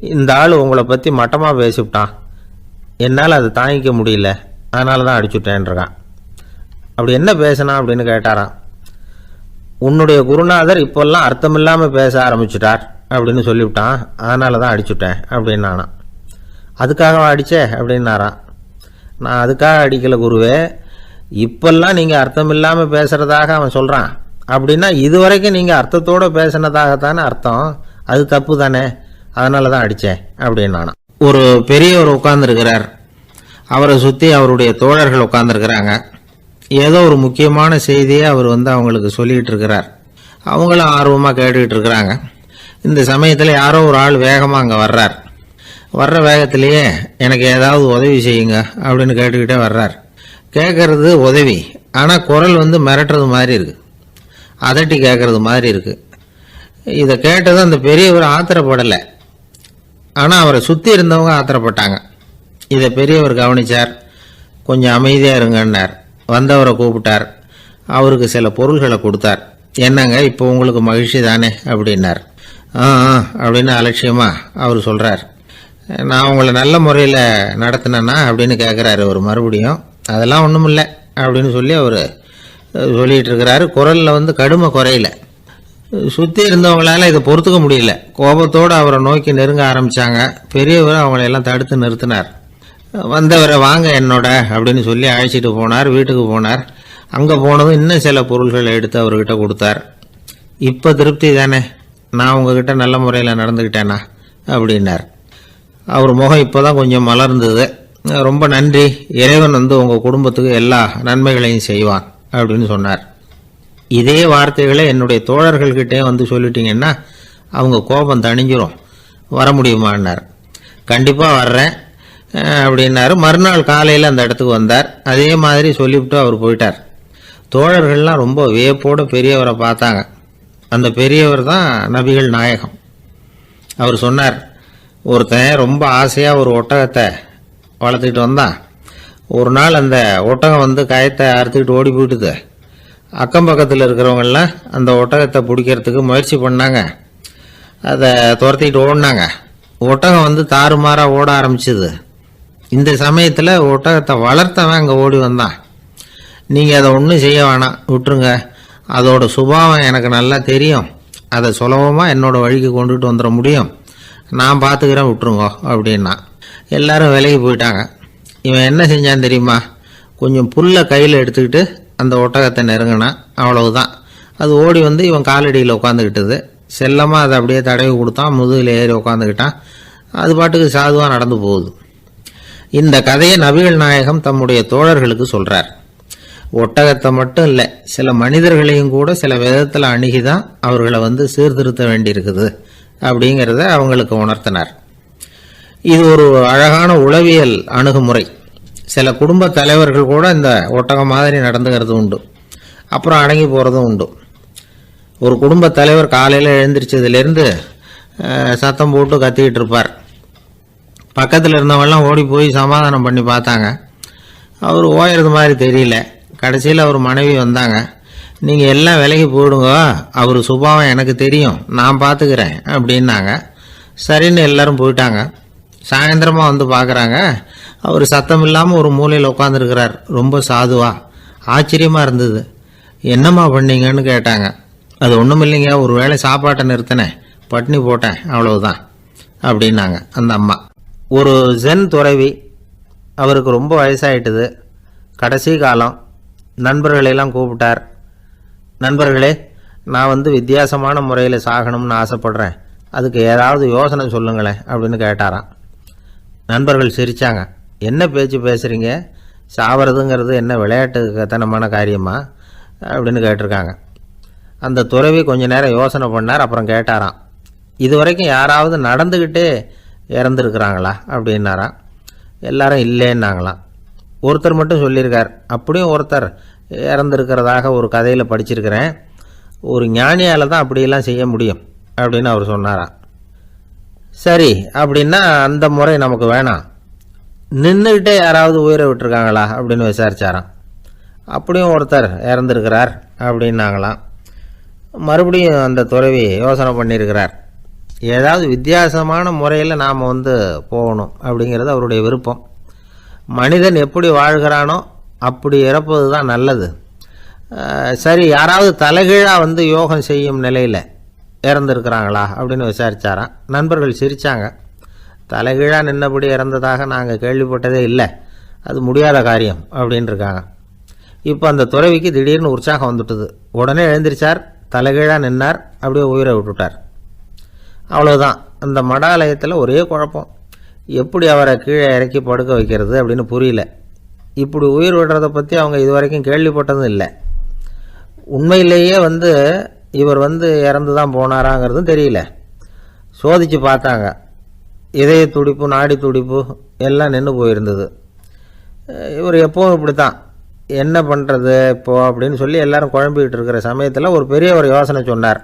இந்த ஆள் உங்களை பற்றி மட்டமாக பேசிவிட்டான், என்னால் அதை தாங்கிக்க முடியல, அதனால தான் அடிச்சுட்டேன்றான். அப்படி என்ன பேசினா அப்படின்னு கேட்டாராம். உன்னுடைய குருநாதர் இப்போல்லாம் அர்த்தமில்லாமல் பேச ஆரம்பிச்சுட்டார் அப்படின்னு சொல்லிவிட்டான், அதனால தான் அடிச்சுட்டேன் அப்படின்னு நானாம். அதுக்காக அடித்தே அப்படின்னாராம். நான் அதுக்காக அடிக்கலை குருவே, இப்பெல்லாம் நீங்கள் அர்த்தம் இல்லாமல் பேசுகிறதாக அவன் சொல்கிறான், அப்படின்னா இதுவரைக்கும் நீங்கள் அர்த்தத்தோடு பேசினதாகத்தானே அர்த்தம், அது தப்பு தானே, அதனால தான் அடித்தேன் அப்படின்னு நானாம். ஒரு பெரியவர் உட்கார்ந்துருக்கிறார், அவரை சுற்றி அவருடைய தோழர்கள் உட்கார்ந்துருக்கிறாங்க. ஏதோ ஒரு முக்கியமான செய்தியை அவர் அவங்களுக்கு சொல்லிகிட்டு இருக்கிறார். அவங்களும் ஆர்வமாக கேட்டுக்கிட்டு இருக்கிறாங்க. இந்த சமயத்தில் யாரோ ஒரு ஆள் வேகமாக அங்கே வர்றார். வர்ற வேகத்திலேயே எனக்கு ஏதாவது உதவி செய்யுங்க அப்படின்னு கேட்டுக்கிட்டே வர்றார். கேட்கறது உதவி, ஆனால் குரல் மிரட்டுறது மாதிரி இருக்குது, அதட்டி கேட்கறது மாதிரி இருக்குது. இதை கேட்டதும் அந்த பெரியவர் ஆத்திரப்படலை, ஆனால் அவரை சுற்றி இருந்தவங்க ஆத்திரப்பட்டாங்க. இதை பெரியவர் கவனித்தார். கொஞ்சம் அமைதியாக இருங்கன்னார். வந்தவரை கூப்பிட்டார். அவருக்கு சில பொருள்களை கொடுத்தார். என்னங்க இப்போ உங்களுக்கு மகிழ்ச்சி தானே அப்படின்னார். அப்படின்னு அலட்சியமாக அவர் சொல்கிறார். நான் உங்களை நல்ல முறையில் நடத்தினேன்னா அப்படின்னு கேட்குறாரு அவர் மறுபடியும். அதெல்லாம் ஒன்றும் இல்லை அப்படின்னு சொல்லி அவர் சொல்லிகிட்டு இருக்கிறாரு. குரலில் கடுமை குறையில. சுற்றி இருந்தவங்களால இதை பொறுத்துக்க முடியல. கோபத்தோடு அவரை நோக்கி நெருங்க ஆரம்பித்தாங்க. பெரியவர் அவங்களையெல்லாம் தடுத்து நிறுத்தினார். வந்தவரை வாங்க என்னோட அப்படின்னு சொல்லி அழைச்சிட்டு போனார். வீட்டுக்கு போனார். அங்கே போனதும் இன்னும் சில பொருள்களை எடுத்து அவர்கிட்ட கொடுத்தார். இப்போ திருப்தி தானே, நான் உங்ககிட்ட நல்ல முறையில் நடந்துக்கிட்டேனா அப்படின்னார். அவர் முகம் இப்போ தான் கொஞ்சம் மலர்ந்தது. ரொம்ப நன்றி, இறைவன் உங்கள் குடும்பத்துக்கு எல்லா நன்மைகளையும் செய்வான் அப்படின்னு சொன்னார். இதே வார்த்தைகளை என்னுடைய தோழர்கள்கிட்டே சொல்லிட்டீங்கன்னா அவங்க கோபம் தணிஞ்சிரும், வர முடியுமான்னார். கண்டிப்பாக வர்றேன் அப்படின்னாரு. மறுநாள் காலையில் அந்த இடத்துக்கு வந்தார். அதே மாதிரி சொல்லிவிட்டு அவர் போயிட்டார். தோழர்கள்லாம் ரொம்ப வியப்போடு பெரியவரை பார்த்தாங்க. அந்த பெரியவர் தான் நபிகள் நாயகம். அவர் சொன்னார், ஒருத்தன் ரொம்ப ஆசையாக ஒரு ஒட்டகத்தை வளர்த்துக்கிட்டு வந்தான். ஒரு நாள் அந்த ஒட்டகம் கயத்தை அறுத்துக்கிட்டு ஓடி போயிட்டுது. அக்கம் பக்கத்தில் இருக்கிறவங்கெல்லாம் அந்த ஒட்டகத்தை பிடிக்கிறதுக்கு முயற்சி பண்ணாங்க. அதை துரத்திக்கிட்டு ஓடினாங்க. ஒட்டகம் தாறுமாறாக ஓட ஆரம்பிச்சுது. இந்த சமயத்தில் ஒட்டகத்தை வளர்த்தவன் அங்கே ஓடி வந்தான். நீங்கள் அதை ஒன்றும் செய்ய வேணாம், விட்டுருங்க, அதோட சுபாவம் எனக்கு நல்லா தெரியும், அதை சுலபமாக என்னோட வழிக்கு கொண்டுட்டு வந்துட முடியும், நான் பார்த்துக்கிறேன், விட்டுருங்கோ அப்படின்னா. எல்லாரும் விலகி போயிட்டாங்க. இவன் என்ன செஞ்சான் தெரியுமா? கொஞ்சம் புல்லை கையில் எடுத்துக்கிட்டு அந்த ஒட்டகத்தை நெருங்கினான். அவ்வளவுதான். அது ஓடி இவன் காலடியில் உட்காந்துக்கிட்டது. செல்லமாக அதை அப்படியே தடவி கொடுத்தான். முதுகில் ஏறி உட்காந்துக்கிட்டான். அது பாட்டுக்கு சாதுவாக நடந்து போகுது. இந்த கதையை நபிகள் நாயகம் தம்முடைய தோழர்களுக்கு சொல்கிறார். ஒட்டகத்தை மட்டும் இல்லை, சில மனிதர்களையும் கூட சில விதத்தில் அணுகி தான் அவர்களை சீர்திருத்த வேண்டியிருக்குது அப்படிங்கிறத அவங்களுக்கு உணர்த்தினார். இது ஒரு அழகான உளவியல் அணுகுமுறை. சில குடும்ப தலைவர்கள் கூட இந்த ஒட்டகம் மாதிரி நடந்துக்கிறது உண்டு, அப்புறம் அடங்கி போகிறதும் உண்டு. ஒரு குடும்ப தலைவர் காலையில் எழுந்திரிச்சதுலேருந்து சத்தம் போட்டு கத்திக்கிட்டு இருப்பார். பக்கத்தில் இருந்தவங்கெல்லாம் ஓடி போய் சமாதானம் பண்ணி பார்த்தாங்க. அவர் ஓயறது மாதிரி தெரியல. கடைசியில் அவர் மனைவி வந்தாங்க. நீங்கள் எல்லாம் விலகி போயிடுங்க, அவர் சுபாவம் எனக்கு தெரியும், நான் பார்த்துக்கிறேன் அப்படின்னாங்க. சரின்னு எல்லாரும் போயிட்டாங்க. சாயந்தரமாக பார்க்குறாங்க, அவர் சத்தம் இல்லாமல் ஒரு மூலையில் உட்காந்துருக்கிறார். ரொம்ப சாதுவா. ஆச்சரியமாக இருந்தது. என்னம்மா பண்ணீங்கன்னு கேட்டாங்க. அது ஒன்றும் இல்லைங்க, ஒரு வேளை சாப்பாட்டை நிறுத்தினேன், பட்னி போட்டேன், அவ்வளவுதான் அப்படின்னாங்க அந்த அம்மா. ஒரு ஜென் துறவி, அவருக்கு ரொம்ப வயசாயிட்டுது, கடைசி காலம். நண்பர்களெல்லாம் கூப்பிட்டார். நண்பர்களே, நான் வித்தியாசமான முறையில் சாகணும்னு ஆசைப்படுறேன், அதுக்கு ஏதாவது யோசனை சொல்லுங்களேன் அப்படின்னு கேட்டாராம். நண்பர்கள் சிரித்தாங்க. என்ன பேச்சு பேசுகிறீங்க, சாவறதுங்கிறது என்ன விளையாட்டுத்தனமான காரியமா அப்படின்னு கேட்டிருக்காங்க. அந்த துறவி கொஞ்ச நேரம் யோசனை பண்ணார். அப்புறம் கேட்டாராம், இது வரைக்கும் யாராவது நடந்துக்கிட்டே இறந்துருக்குறாங்களா அப்படின்னாராம். எல்லாரும் இல்லைன்னாங்களாம். ஒருத்தர் மட்டும் சொல்லியிருக்கார். அப்படியும் ஒருத்தர் இறந்துருக்கிறதாக ஒரு கதையில் படிச்சிருக்கிறேன். ஒரு ஞானியால் தான் அப்படியெல்லாம் செய்ய முடியும் அப்படின்னு அவர் சொன்னாராம். சரி, அப்படின்னா அந்த முறை நமக்கு வேணாம், நின்றுக்கிட்டே யாராவது உயிரை விட்டுருக்காங்களா அப்படின்னு விசாரிச்சாராம். அப்படியும் ஒருத்தர் இறந்துருக்கிறார் அப்படின்னாங்களாம். மறுபடியும் அந்த துறவி யோசனை பண்ணியிருக்கிறார். ஏதாவது வித்தியாசமான முறையில் நாம் போகணும் அப்படிங்கிறது அவருடைய விருப்பம். மனிதன் எப்படி வாழ்கிறானோ அப்படி இறப்பது தான் நல்லது. சரி, யாராவது தலைகீழாக யோகம் செய்யும் நிலையில் இறந்துருக்கிறாங்களா அப்படின்னு விசாரித்தாராம். நண்பர்கள் சிரித்தாங்க. தலைகீழாக நின்னபடி இறந்ததாக நாங்கள் கேள்விப்பட்டதே இல்லை, அது முடியாத காரியம் அப்படின்னு இருக்காங்க. இப்போ அந்த துறவிக்கு திடீர்னு உற்சாகம் வந்துட்டுது. உடனே எழுந்திரிச்சார், தலைகீழாக நின்னார், அப்படியே உயிரை விட்டுட்டார். அவ்வளோதான். அந்த மடாலயத்தில் ஒரே குழப்பம். எப்படி அவரை கீழே இறக்கி படுக்க வைக்கிறது அப்படின்னு புரியல. இப்படி உயிர் விடுறதை பற்றி அவங்க இதுவரைக்கும் கேள்விப்பட்டதும் இல்லை. உண்மையிலேயே இவர் இறந்து தான் போனாராங்கிறதும் தெரியல. சோதித்து பார்த்தாங்க. இதய துடிப்பு, நாடி துடிப்பு எல்லாம் நின்று போயிருந்தது. இவர் எப்பவும் இப்படி தான், என்ன பண்ணுறது இப்போது அப்படின்னு சொல்லி எல்லாரும் குழம்பிக்கிட்டு இருக்கிற சமயத்தில் ஒரு பெரியவர் யோசனை சொன்னார்.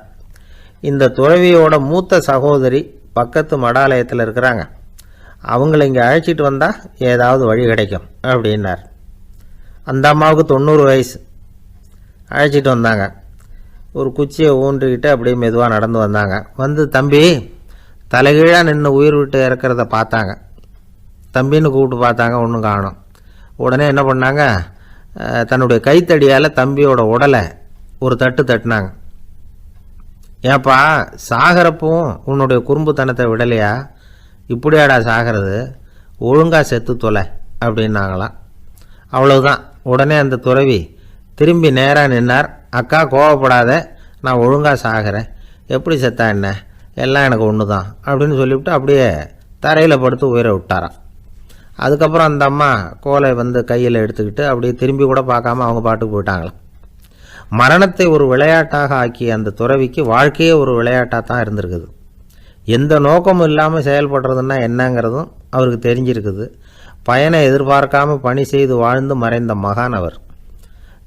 இந்த துறவியோட மூத்த சகோதரி பக்கத்து மடாலயத்தில் இருக்கிறாங்க, அவங்கள இங்கே அழைச்சிட்டு வந்தால் ஏதாவது வழி கிடைக்கும் அப்படின்னார். அந்த அம்மாவுக்கு 90 வயசு. அழைச்சிட்டு வந்தாங்க. ஒரு குச்சியை ஊன்றிக்கிட்டு அப்படியே மெதுவாக நடந்து வந்தாங்க. தம்பி தலைகீழாக நின்று உயிர் விட்டு இறக்கிறத பார்த்தாங்க. தம்பின்னு கூப்பிட்டு பார்த்தாங்க, ஒன்றும் காணோம். உடனே என்ன பண்ணாங்க, தன்னுடைய கைத்தடியால் தம்பியோட உடலை ஒரு தட்டு தட்டினாங்க. ஏப்பா, சாகிறப்பவும் உன்னுடைய குறும்புத்தனத்தை விடலையா? இப்படியாடா சாகிறது, ஒழுங்காக செத்து தொலை அப்படின்னாங்களாம். அவ்வளவுதான். உடனே அந்த துறவி திரும்பி நேராக நின்னார். அக்கா கோவப்படாத, நான் ஒழுங்காக சாகிறேன், எப்படி செத்தா என்ன, எல்லாம் எனக்கு ஒன்று தான் அப்படின்னு சொல்லிவிட்டு அப்படியே தரையில் படுத்து உயிரை விட்டாராம். அதுக்கப்புறம் அந்த அம்மா கோலை கையில் எடுத்துக்கிட்டு அப்படியே திரும்பி கூட பார்க்காம அவங்க பாட்டுக்கு போயிட்டாங்களாம். மரணத்தை ஒரு விளையாட்டாக ஆக்கிய அந்த துறவிக்கு வாழ்க்கையே ஒரு விளையாட்டாக தான் இருந்திருக்குது. எந்த நோக்கமும் இல்லாமல் செயல்படுறதுன்னா என்னங்கிறதும் அவருக்கு தெரிஞ்சிருக்குது. பயனை எதிர்பார்க்காமல் பணி செய்து வாழ்ந்து மறைந்த மகான் அவர்.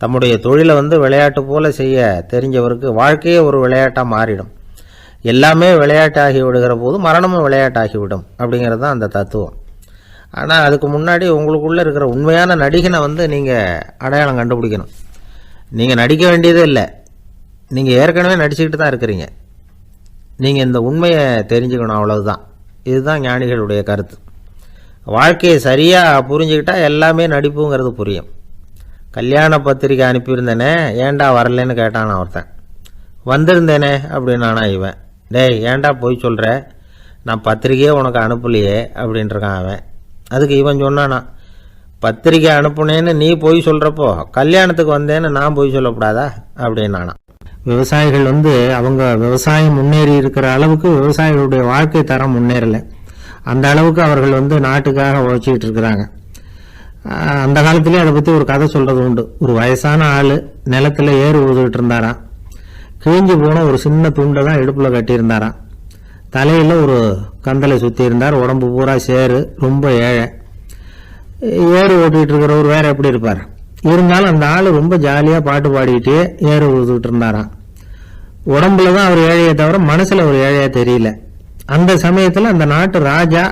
தம்முடைய தொழிலை விளையாட்டு போல செய்ய தெரிஞ்சவருக்கு வாழ்க்கையே ஒரு விளையாட்டாக மாறிடும். எல்லாமே விளையாட்டாகி விடுகிற போது மரணமும் விளையாட்டாகிவிடும் அப்படிங்கிறது தான் அந்த தத்துவம். ஆனால் அதுக்கு முன்னாடி உங்களுக்குள்ளே இருக்கிற உண்மையான நடிகனை நீங்கள் அடையாளம் கண்டுபிடிக்கணும். நீங்கள் நடிக்க வேண்டியதே இல்லை, நீங்கள் ஏற்கனவே நடிச்சுக்கிட்டு தான் இருக்கிறீங்க. நீங்கள் இந்த உண்மையை தெரிஞ்சுக்கணும், அவ்வளவுதான். இதுதான் ஞானிகளுடைய கருத்து. வாழ்க்கையை சரியாக புரிஞ்சுக்கிட்டால் எல்லாமே நடிப்புங்கிறது புரியும். கல்யாண பத்திரிக்கை அனுப்பியிருந்தேனே, ஏண்டா வரலன்னு கேட்டானா ஒருத்தன். வந்திருந்தேனே அப்படின்னானா இவன். டேய், ஏண்டா போய் சொல்கிற, நான் பத்திரிக்கையே உனக்கு அனுப்பலையே அப்படின்ட்டுருக்கான் அவன். அதுக்கு இவன் சொன்னானா, பத்திரிக்கை அனுப்புனேன்னு நீ போய் சொல்கிறப்போ கல்யாணத்துக்கு வந்தேன்னு நான் போய் சொல்லக்கூடாதா அப்படின்னானா. விவசாயிகள் அவங்க விவசாயம் முன்னேறி இருக்கிற அளவுக்கு விவசாயிகளுடைய வாழ்க்கை தரம் முன்னேறலை. அந்த அளவுக்கு அவர்கள் நாட்டுக்காக உழைச்சிக்கிட்டு இருக்கிறாங்க. அந்த காலத்திலே அதை பற்றி ஒரு கதை சொல்கிறது உண்டு. ஒரு வயசான ஆள் நிலத்தில் ஏறு ஊதுகிட்டு இருந்தாராம். கிழிஞ்சு போன ஒரு சின்ன துண்டை தான் இடுப்பில் கட்டியிருந்தாராம். தலையில் ஒரு கந்தலை சுற்றி இருந்தார். உடம்பு பூரா சேரு, ரொம்ப ஏழை. ஏறு ஓட்டிகிட்டு இருக்கிறவர் வேறு எப்படி இருப்பார்? இருந்தாலும் அந்த ஆள் ரொம்ப ஜாலியாக பாட்டு பாடிக்கிட்டே ஏறு ஊதுகிட்டு இருந்தாராம். உடம்புல தான் அவர் ஏழையை தவிர மனசில் ஒரு ஏழையாக தெரியல. அந்த சமயத்தில் அந்த நாட்டு ராஜா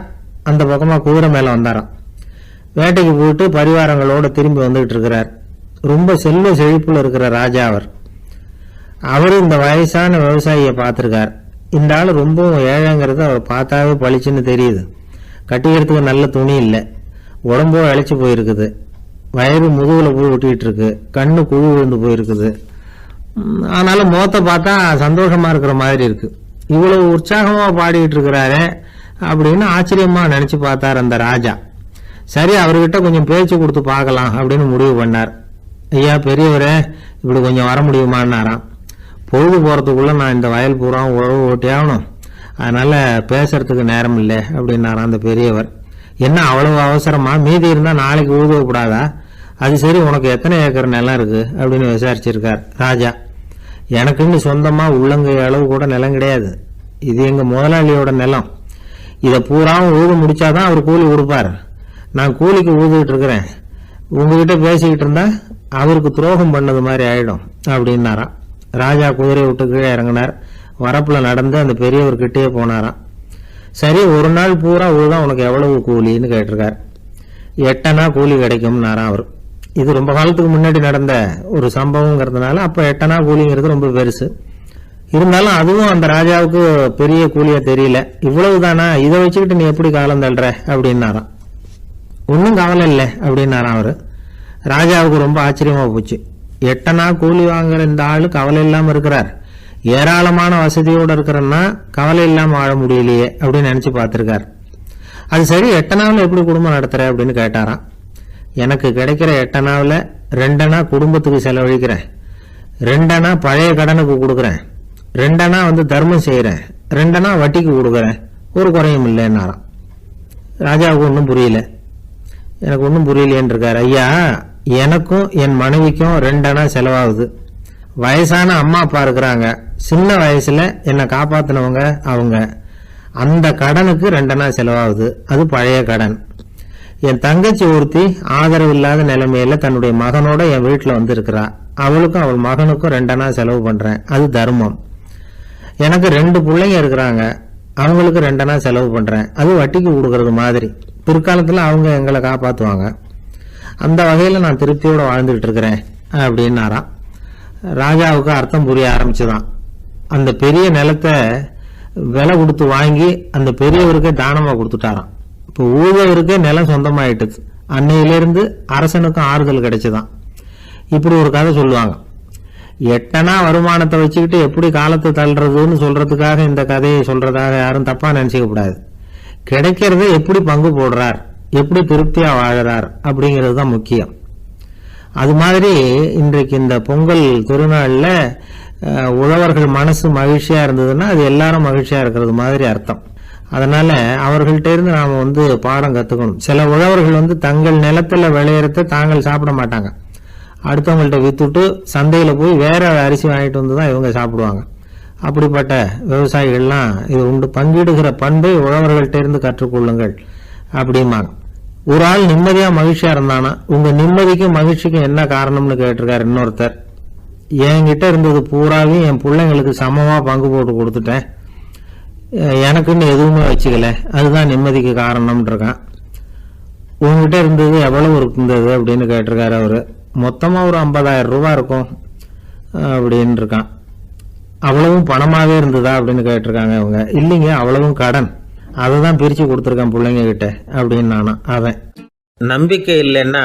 அந்த பக்கமாக குதிரை மேலே வந்தாராம். வேட்டைக்கு போயிட்டு பரிவாரங்களோடு திரும்பி வந்துகிட்டு இருக்கிறார். ரொம்ப செல்வ செழிப்புல இருக்கிற ராஜா அவர். அவரு இந்த வயசான விவசாயியை பார்த்துருக்கார். இந்த ஆள் ரொம்பவும் ஏழைங்கிறது அவர் பார்த்தாவே பளிச்சுன்னு தெரியுது. கட்டிக்கிறதுக்கு நல்ல துணி இல்லை, உடம்போ இழைச்சி போயிருக்குது, வயது முதுகுல போய் ஒட்டிக்கிட்டு இருக்கு, கண்ணு குழு விழுந்து போயிருக்குது. ஆனாலும் முகத்தை பார்த்தா சந்தோஷமா இருக்கிற மாதிரி இருக்கு. இவ்வளவு உற்சாகமா பாடிக்கிட்டு இருக்கிறாரு அப்படின்னு ஆச்சரியமா நினைச்சு பார்த்தார் அந்த ராஜா. சரி, அவர்கிட்ட கொஞ்சம் பேச்சு கொடுத்து பார்க்கலாம் அப்படின்னு முடிவு பண்ணார். ஐயா பெரியவரே, இப்படி கொஞ்சம் வர முடியுமான்னாராம். பொழுது போகிறதுக்குள்ளே நான் இந்த வயல் பூரா உழவு ஓட்டி ஆகணும், அதனால் பேசுறதுக்கு நேரம் இல்லை அப்படின்னாராம் அந்த பெரியவர். என்ன அவ்வளவு அவசரமா? மீதி இருந்தால் நாளைக்கு ஊதுவக்கூடாதா? அது சரி, உனக்கு எத்தனை ஏக்கர் நிலம் இருக்குது அப்படின்னு விசாரிச்சிருக்கார் ராஜா. எனக்குன்னு சொந்தமாக உள்ளங்கை அளவு கூட நிலம் கிடையாது. இது எங்கள் முதலாளியோட நிலம். இதை பூராவும் ஊது முடிச்சாதான் அவர் கூலி கொடுப்பார். நான் கூலிக்கு ஊதுகிட்டு இருக்கிறேன். உங்ககிட்ட பேசிக்கிட்டு இருந்தா அவருக்கு துரோகம் பண்ணது மாதிரி ஆயிடும் அப்படின்னாராம். ராஜா குதிரையை விட்டு கீழே இறங்கினார். வரப்புல நடந்து அந்த பெரியவர்கிட்டயே போனாராம். சரி, ஒரு நாள் பூரா ஊதான் உனக்கு எவ்வளவு கூலின்னு கேட்டிருக்கார். 8 அணா கூலி கிடைக்கும்னாராம் அவர். இது ரொம்ப காலத்துக்கு முன்னாடி நடந்த ஒரு சம்பவங்கிறதுனால அப்போ 8 அணா கூலிங்கிறது ரொம்ப பெருசு.
இருந்தாலும் அதுவும் அந்த ராஜாவுக்கு பெரிய கூலியா தெரியல. இவ்வளவு தானா, இதை வச்சுக்கிட்டு நீ எப்படி காலம் தள்ளுற அப்படின்னாராம். ஒன்றும் கவலை இல்லை அப்படின்னாராம் அவரு. ராஜாவுக்கு ரொம்ப ஆச்சரியமா போச்சு. 8 அணா கூலி வாங்குற இந்த ஆளு கவலை இல்லாம இருக்கிறார், ஏராளமான வசதியோடு இருக்கிறன்னா கவலை இல்லாம வாழ முடியலையே அப்படின்னு நினைச்சு பார்த்திருக்கார். அது சரி, 8 அணாவில் எப்படி குடும்பம் நடத்துற அப்படின்னு கேட்டாராம். எனக்கு கிடைக்கிற 8 அணாவில் 2 அணா குடும்பத்துக்கு செலவழிக்கிறேன், 2 அணா பழைய கடனுக்கு கொடுக்குறேன், 2 அணா தர்மம் செய்யறேன், 2 அணா வட்டிக்கு கொடுக்குறேன், ஒரு குறையும் இல்லைன்னாராம். ராஜாவுக்கு ஒன்றும் புரியல. எனக்கு ஒன்றும் புரியலையேன்னு இருக்காரு. ஐயா, எனக்கும் என் மனைவிக்கும் 2 அணா செலவாகுது. வயசான அம்மா அப்பா இருக்கிறாங்க, சின்ன வயசுல என்னை காப்பாத்தினவங்க அவங்க. அந்த கடனுக்கு 2 அணா செலவாகுது, அது பழைய கடன். என் தங்கச்சி ஒருத்தி ஆதரவு இல்லாத நிலைமையில தன்னுடைய மகனோட என் வீட்டுல இருக்கிறா, அவளுக்கும் அவள் மகனுக்கும் 2 அணா செலவு பண்றேன், அது தர்மம். எனக்கு 2 பிள்ளைங்க இருக்கிறாங்க, அவங்களுக்கு 2 அணா செலவு பண்றேன், அது வட்டிக்கு கொடுக்கறது மாதிரி. பிற்காலத்துல அவங்க எங்களை காப்பாத்துவாங்க. அந்த வகையில நான் திருப்தியோட வாழ்ந்துகிட்டு இருக்கிறேன் அப்படின்னாராம். ராஜாவுக்கு அர்த்தம் புரிய ஆரம்பிச்சுதான். அந்த பெரிய நிலத்தை விலை கொடுத்து வாங்கி அந்த பெரியவருக்கே தானமா கொடுத்துட்டாராம். இப்போ ஊழவருக்கே நிலம் சொந்தமாயிட்டுது. அன்னையிலிருந்து அரசனுக்கும் ஆறுதல் கிடைச்சுதான். இப்படி ஒரு கதை சொல்லுவாங்க. 8 அணா வருமானத்தை வச்சுக்கிட்டு எப்படி காலத்தை தள்ளுறதுன்னு சொல்றதுக்காக இந்த கதையை சொல்றதாக யாரும் தப்பா நினைச்சுக்க கூடாது. கிடைக்கிறத எப்படி பங்கு போடுறார், எப்படி திருப்தியா வாழறார் அப்படிங்கிறது தான் முக்கியம். அது மாதிரி இன்றைக்கு இந்த பொங்கல் திருநாள்ல உழவர்கள் மனசு மகிழ்ச்சியா இருந்ததுன்னா அது எல்லாரும் மகிழ்ச்சியா இருக்கிறது மாதிரி அர்த்தம். அதனால அவர்கள்ட்ட இருந்து நாம பாடம் கத்துக்கணும். சில உழவர்கள் தங்கள் நிலத்துல விளையறத தாங்கள் சாப்பிட மாட்டாங்க, அடுத்தவங்கள்ட்ட வித்துட்டு சந்தையில போய் வேற அரிசி வாங்கிட்டு வந்துதான் இவங்க சாப்பிடுவாங்க. அப்படிப்பட்ட விவசாயிகள்லாம் இது உண்டு. பங்கிடுகிற பண்பை உழவர்கள்ட்ட இருந்து கற்றுக்கொள்ளுங்கள் அப்படிம்பாங்க. ஒரு ஆள் நிம்மதியா மகிழ்ச்சியா இருந்தானா, உங்க நிம்மதிக்கும் மகிழ்ச்சிக்கும் என்ன காரணம்னு கேட்டிருக்காரு இன்னொருத்தர். என்கிட்ட இருந்தது பூராவையும் என் பிள்ளைங்களுக்கு சமமா பங்கு போட்டு கொடுத்துட்டேன், எனக்குன்னு எதுவுமே வச்சுக்கல, அதுதான் நிம்மதிக்கு காரணம்னு இருக்கான். உங்ககிட்ட இருந்தது எவ்வளவு இருந்தது அப்படின்னு கேட்டிருக்காரு அவரு. மொத்தமா ஒரு 50,000 ரூபாய் இருக்கும் அப்படின்னு இருக்கான். அவ்வளவும் பணமாவே இருந்ததா அப்படின்னு கேட்டிருக்காங்க அவங்க. இல்லைங்க, அவ்வளவும் கடன், அதை தான் பிரிச்சு கொடுத்துருக்கேன் பிள்ளைங்க கிட்ட அப்படின்னு நானும். அவன்
நம்பிக்கை இல்லைன்னா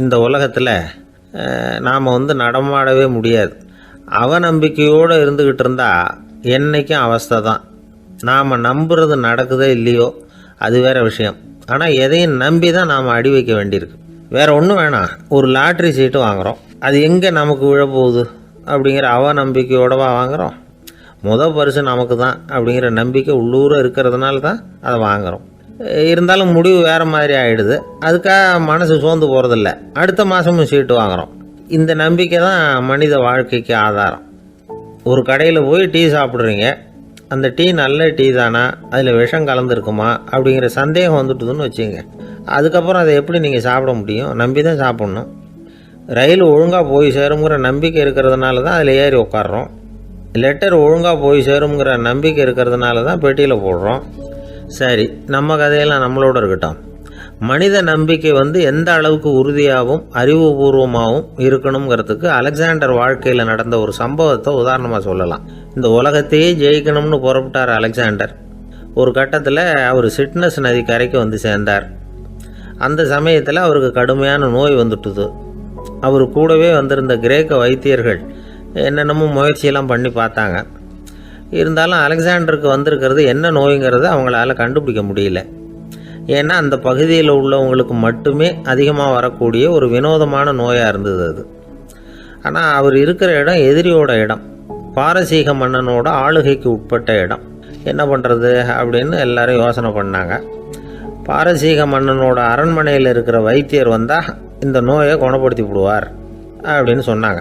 இந்த உலகத்தில் நாம் நடமாடவே முடியாது. அவநம்பிக்கையோடு இருந்துக்கிட்டு இருந்தால் என்றைக்கும் அவஸ்தை தான். நாம் நம்புறது நடக்குதோ இல்லையோ அது வேற விஷயம். ஆனால் எதையும் நம்பி தான் நாம் அடி வைக்க வேண்டியிருக்கு. வேற ஒன்றும் வேணாம், ஒரு லாட்ரி சீட்டு வாங்குகிறோம், அது எங்கே நமக்கு விழப்போகுது அப்படிங்கிற அவநம்பிக்கையோடவா வாங்குகிறோம். பரிசு நமக்கு தான் அப்படிங்கிற நம்பிக்கை உள்ளூர இருக்கிறதுனால தான் அதை வாங்குகிறோம். இருந்தாலும் முடிவு வேறு மாதிரி ஆகிடுது, அதுக்காக மனசு சோர்ந்து போகிறதில்ல, அடுத்த மாதமும் சீட்டு வாங்குகிறோம். இந்த நம்பிக்கை தான் மனித வாழ்க்கைக்கு ஆதாரம். ஒரு கடையில் போய் டீ சாப்பிட்றீங்க, அந்த டீ நல்ல டீ தானா, அதில் விஷம் கலந்துருக்குமா அப்படிங்கிற சந்தேகம் வந்துட்டுதுன்னு வச்சுங்க. அதுக்கப்புறம் அதை எப்படி நீங்கள் சாப்பிட முடியும்? நம்பி தான் சாப்பிட்ணும். ரயில் ஒழுங்காக போய் சேருங்கிற நம்பிக்கை இருக்கிறதுனால தான் அதில் ஏறி உட்காடுறோம். லெட்டர் ஒழுங்காக போய் சேருங்கிற நம்பிக்கை இருக்கிறதுனால தான் பெட்டியில் போடுறோம். சரி, நம்ம கதையெல்லாம் நம்மளோட இருக்கட்டும். மனித நம்பிக்கை எந்த அளவுக்கு உறுதியாகவும் அறிவுபூர்வமாகவும் இருக்கணுங்கிறதுக்கு அலெக்சாண்டர் வாழ்க்கையில் நடந்த ஒரு சம்பவத்தை உதாரணமாக சொல்லலாம். இந்த உலகத்தையே ஜெயிக்கணும்னு புறப்பட்டார் அலெக்சாண்டர். ஒரு கட்டத்தில் அவர் சிட்னஸ் நதி கரைக்கு சேர்ந்தார். அந்த சமயத்தில் அவருக்கு கடுமையான நோய் வந்துட்டுது. அவர் கூடவே வந்திருந்த கிரேக்க வைத்தியர்கள் என்னென்னமோ முயற்சியெல்லாம் பண்ணி பார்த்தாங்க. இருந்தாலும் அலெக்சாண்டருக்கு வந்திருக்கிறது என்ன நோய்ங்கிறத அவங்களால கண்டுபிடிக்க முடியல. ஏன்னா அந்த பகுதியில் உள்ளவங்களுக்கு மட்டுமே அதிகமாக வரக்கூடிய ஒரு வினோதமான நோயாக இருந்தது அது. ஆனால் அவர் இருக்கிற இடம் எதிரியோட இடம், பாரசீக மன்னனோட ஆளுகைக்கு உட்பட்ட இடம். என்ன பண்ணுறது அப்படின்னு எல்லாரும் யோசனை பண்ணாங்க. பாரசீக மன்னனோட அரண்மனையில் இருக்கிற வைத்தியர் வந்தால் இந்த நோயை குணப்படுத்தி விடுவார் அப்படின்னு சொன்னாங்க.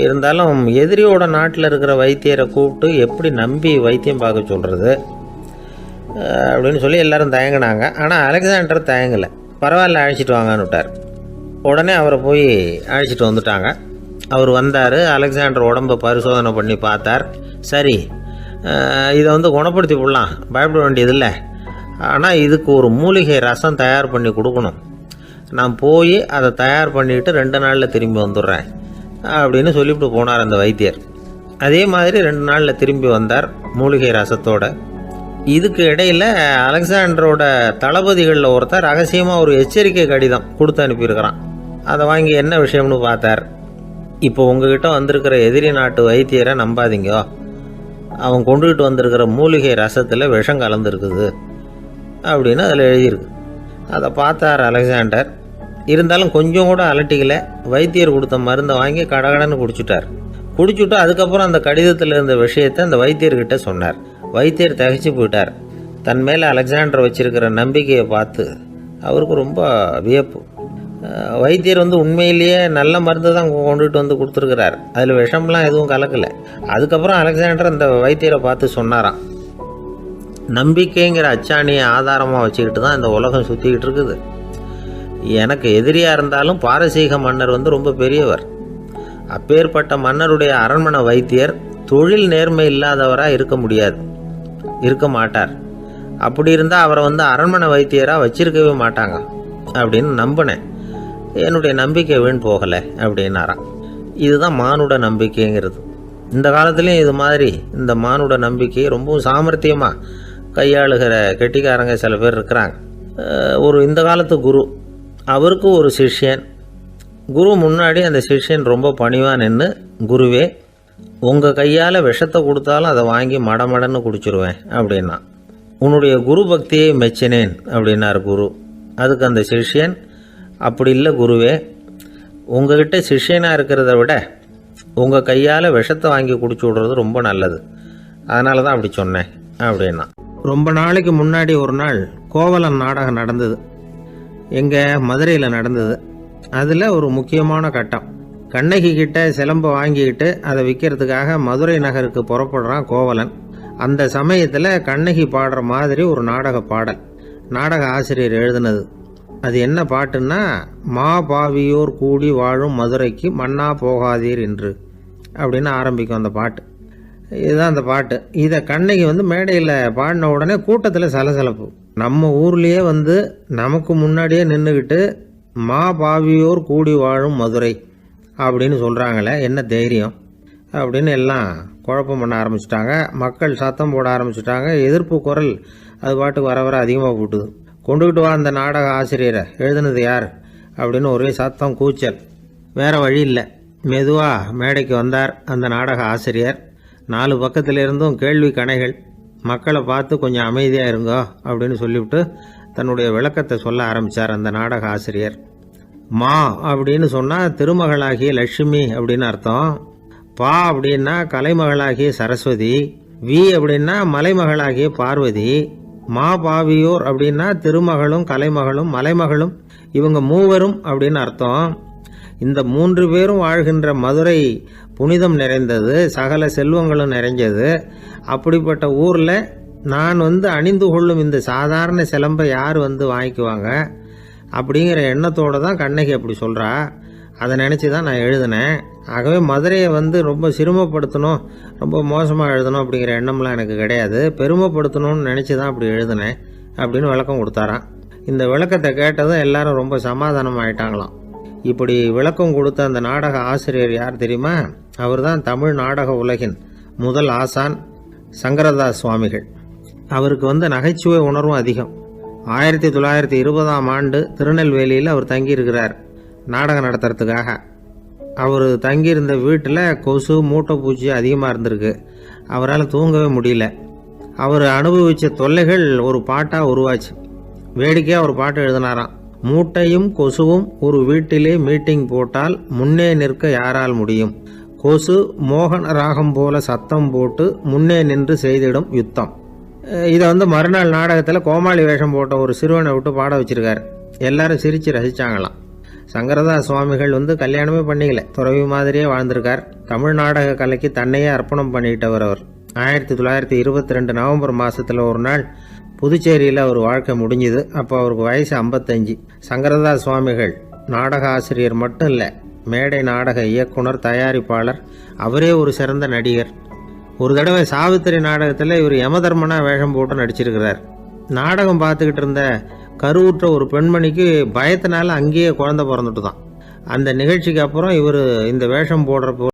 இருந்தாலும் எதிரியோட நாட்டில் இருக்கிற வைத்தியரை கூப்பிட்டு எப்படி நம்பி வைத்தியம் பார்க்க சொல்கிறது அப்படின்னு சொல்லி எல்லாரும் தயங்கினாங்க. ஆனால் அலெக்சாண்டர் தயங்கலை. பரவாயில்ல, அழைச்சிட்டு வாங்கன்னு விட்டார். உடனே அவரை போய் அழைச்சிட்டு வந்துட்டாங்க. அவர் வந்தார். அலெக்சாண்டர் உடம்பை பரிசோதனை பண்ணி பார்த்தார். சரி, இதை குணப்படுத்தி விடலாம், பயப்பட வேண்டியதில்லை. ஆனால் இதுக்கு ஒரு மூலிகை ரசம் தயார் பண்ணி கொடுக்கணும். நான் போய் அதை தயார் பண்ணிவிட்டு 2 நாளில் திரும்பி வந்துடுறேன் அப்படின்னு சொல்லிவிட்டு போனார் அந்த வைத்தியர். அதே மாதிரி 2 நாளில் திரும்பி வந்தார் மூலிகை ரசத்தோட. இதுக்கு இடையில் அலெக்சாண்டரோட தளபதிகளில் ஒருத்தர் ரகசியமாக ஒரு எச்சரிக்கை கடிதம் கொடுத்து அனுப்பியிருக்கிறான். அதை வாங்கி என்ன விஷயம்னு பார்த்தார். இப்போ உங்ககிட்ட வந்திருக்கிற எதிரி நாட்டு வைத்தியரை நம்பாதீங்க, அவன் கொண்டுகிட்டு வந்திருக்கிற மூலிகை ரசத்தில் விஷம் கலந்துருக்குது அப்படின்னு அதில் எழுதியிருக்கு. அதை பார்த்தார் அலெக்சாண்டர். இருந்தாலும் கொஞ்சம் கூட அலட்டிக்கல. வைத்தியர் கொடுத்த மருந்தை வாங்கி கடகடன்னு குடிச்சுட்டு அதுக்கப்புறம் அந்த கடிதத்தில் இருந்த விஷயத்தை அந்த வைத்தியர்கிட்ட சொன்னார். வைத்தியர் திகைச்சு போயிட்டார். தன் மேலே அலெக்சாண்டர் வச்சிருக்கிற நம்பிக்கையை பார்த்து அவருக்கு ரொம்ப வியப்பு. வைத்தியர் உண்மையிலேயே நல்ல மருந்து தான் கொண்டுகிட்டு வந்து கொடுத்துருக்கிறார், அதில் விஷம்லாம் எதுவும் கலக்கலை. அதுக்கப்புறம் அலெக்சாண்டர் அந்த வைத்தியரை பார்த்து சொன்னாராம், நம்பிக்கைங்கிற அச்சாணியை ஆதாரமாக வச்சுக்கிட்டு தான் இந்த உலகம் சுற்றிக்கிட்டு இருக்குது. எனக்கு எதிரியாக இருந்தாலும் பாரசீக மன்னர் ரொம்ப பெரியவர். அப்பேற்பட்ட மன்னருடைய அரண்மனை வைத்தியர் தொழில் நேர்மை இல்லாதவராக இருக்க மாட்டார். அப்படி இருந்தால் அவரை அரண்மனை வைத்தியராக வச்சிருக்கவே மாட்டாங்க அப்படின்னு நம்பினேன். என்னுடைய நம்பிக்கை வீண் போகலை அப்படின்னாராம். இதுதான் மானுட நம்பிக்கைங்கிறது. இந்த காலத்துலேயும் இது மாதிரி இந்த மானுட நம்பிக்கையை ரொம்பவும் சாமர்த்தியமாக கையாளுகிற கெட்டிக்காரங்க சில பேர் இருக்கிறாங்க. இந்த காலத்து குரு, அவருக்கு ஒரு சிஷ்யன். குரு முன்னாடி அந்த சிஷ்யன் ரொம்ப பணிவாக நின்று, குருவே உங்கள் கையால் விஷத்தை கொடுத்தாலும் அதை வாங்கி மடமடன்னு குடிச்சிருவேன் அப்படின்னா. உன்னுடைய குரு பக்தியை மெச்சினேன் அப்படின்னார் குரு. அதுக்கு அந்த சிஷ்யன், அப்படி இல்லை குருவே, உங்ககிட்ட சிஷ்யனாக இருக்கிறத விட உங்கள் கையால் விஷத்தை வாங்கி குடிச்சு விடுறது ரொம்ப நல்லது, அதனால தான் அப்படி சொன்னேன் அப்படின்னா. ரொம்ப நாளைக்கு முன்னாடி ஒரு நாள் கோவலன் நாடகம் நடந்தது. எங்கள் மதுரையில் நடந்தது. அதில் ஒரு முக்கியமான கட்டம். கண்ணகி கிட்ட சிலம்பை வாங்கிக்கிட்டு அதை விற்கிறதுக்காக மதுரை நகருக்கு புறப்படுறான் கோவலன். அந்த சமயத்தில் கண்ணகி பாடுற மாதிரி ஒரு நாடக பாடல் நாடக ஆசிரியர் எழுதினது. அது என்ன பாட்டுன்னா, மா பாவியோர் கூடி வாழும் மதுரைக்கு மன்னா போகாதீர் என்று அப்படின்னு ஆரம்பிக்கும் அந்த பாட்டு. இதுதான் அந்த பாட்டு. இதை கண்ணகி மேடையில் பாடின உடனே கூட்டத்தில் சலசலப்பு. நம்ம ஊர்லேயே நமக்கு முன்னாடியே நின்றுக்கிட்டு மா பாவியோர் கூடி வாழும் மதுரை அப்படின்னு சொல்கிறாங்களே, என்ன தைரியம் அப்படின்னு எல்லாம் குழப்பம் பண்ண ஆரம்பிச்சிட்டாங்க. மக்கள் சத்தம் போட ஆரம்பிச்சிட்டாங்க. எதிர்ப்பு குரல் அது பாட்டுக்கு வர அதிகமாக போட்டுது. கொண்டுக்கிட்டு வா அந்த நாடக ஆசிரியரை, எழுதுனது யார் அப்படின்னு ஒரே சத்தம், கூச்சல். வேறு வழி இல்லை. மெதுவாக மேடைக்கு வந்தார் அந்த நாடக ஆசிரியர். 4 பக்கத்திலிருந்தும் கேள்வி கணைகள். மக்களை பார்த்து கொஞ்சம் அமைதியாக இருங்கோ அப்படின்னு சொல்லிவிட்டு தன்னுடைய விளக்கத்தை சொல்ல ஆரம்பித்தார் அந்த நாடக ஆசிரியர். மா அப்படின்னு சொன்னால் திருமகளாகிய லட்சுமி அப்படின்னு அர்த்தம். பா அப்படின்னா கலைமகளாகிய சரஸ்வதி. வி அப்படின்னா மலைமகளாகிய பார்வதி. மா பாவியோர் அப்படின்னா திருமகளும் கலைமகளும் மலைமகளும், இவங்க மூவரும் அப்படின்னு அர்த்தம். இந்த 3 பேரும் வாழ்கின்ற மதுரை புனிதம் நிறைந்தது, சகல செல்வங்களும் நிறைஞ்சது. அப்படிப்பட்ட ஊரில் நான் அணிந்து கொள்ளும் இந்த சாதாரண சிலம்பை யார் வாங்கிக்குவாங்க அப்படிங்கிற எண்ணத்தோடு தான் கண்ணகி அப்படி சொல்கிறா. அதை நினச்சி தான் நான் எழுதினேன். ஆகவே மதுரையை ரொம்ப சிரமப்படுத்தணும், ரொம்ப மோசமாக எழுதணும் அப்படிங்கிற எண்ணம்லாம் எனக்கு கிடையாது. பெருமைப்படுத்தணும்னு நினச்சி தான் அப்படி எழுதினேன் அப்படின்னு விளக்கம் கொடுத்தாராம். இந்த விளக்கத்தை கேட்டதும் எல்லாரும் ரொம்ப சமாதானம் ஆயிட்டாங்களாம். இப்படி விளக்கம் கொடுத்த அந்த நாடக ஆசிரியர் யார் தெரியுமா? அவர் தான் தமிழ் நாடக உலகின் முதல் ஆசான் சங்கரதாஸ் சுவாமிகள். அவருக்கு நகைச்சுவை உணர்வும் அதிகம். 1920ஆம் ஆண்டு திருநெல்வேலியில் அவர் தங்கியிருக்கிறார் நாடகம் நடத்துறதுக்காக. அவர் தங்கியிருந்த வீட்டில் கொசு மூட்டைப்பூச்சி அதிகமாக இருந்திருக்கு. அவரால் தூங்கவே முடியல. அவர் அனுபவித்த தொல்லைகள் ஒரு பாட்டாக உருவாச்சு. வேடிக்கையாக ஒரு பாட்டு எழுதினாராம். மூட்டையும் கொசுவும் ஒரு வீட்டிலே மீட்டிங் போட்டால் முன்னே நிற்க யாரால் முடியும்? கொசு மோகன ராகம் போல சத்தம் போட்டு முன்னே நின்று செய்திடும் யுத்தம். இதை மறுநாள் நாடகத்தில் கோமாளி வேஷம் போட்ட ஒரு சிறுவனை விட்டு பாட வச்சிருக்காரு. எல்லாரும் சிரித்து ரசித்தாங்களாம். சங்கரதாஸ் சுவாமிகள் கல்யாணமே பண்ணிக்கல, துறவி மாதிரியே வாழ்ந்திருக்கார். தமிழ் நாடக கலைக்கு தன்னையே அர்ப்பணம் பண்ணிக்கிட்டவர் அவர். 1922 நவம்பர் மாதத்தில் ஒரு நாள் புதுச்சேரியில் அவர் வாழ்க்கை முடிஞ்சுது. அப்போ அவருக்கு வயசு 55. சங்கரதாஸ் சுவாமிகள் நாடக ஆசிரியர் மட்டும் இல்லை, மேடை நாடக இயக்குனர், தயாரிப்பாளர். அவரே ஒரு சிறந்த நடிகர். ஒரு தடவை சாவித்திரி நாடகத்தில் இவர் யமதர்மனா வேஷம் போட்டு நடிச்சிருக்கிறார். நாடகம் பார்த்துக்கிட்டு இருந்த கருவுற்ற ஒரு பெண்மணிக்கு பயத்தினால அங்கேயே குழந்தை பிறந்துட்டு தான். அந்த நிகழ்ச்சிக்கு அப்புறம் இவர் இந்த வேஷம் போடுறப்போ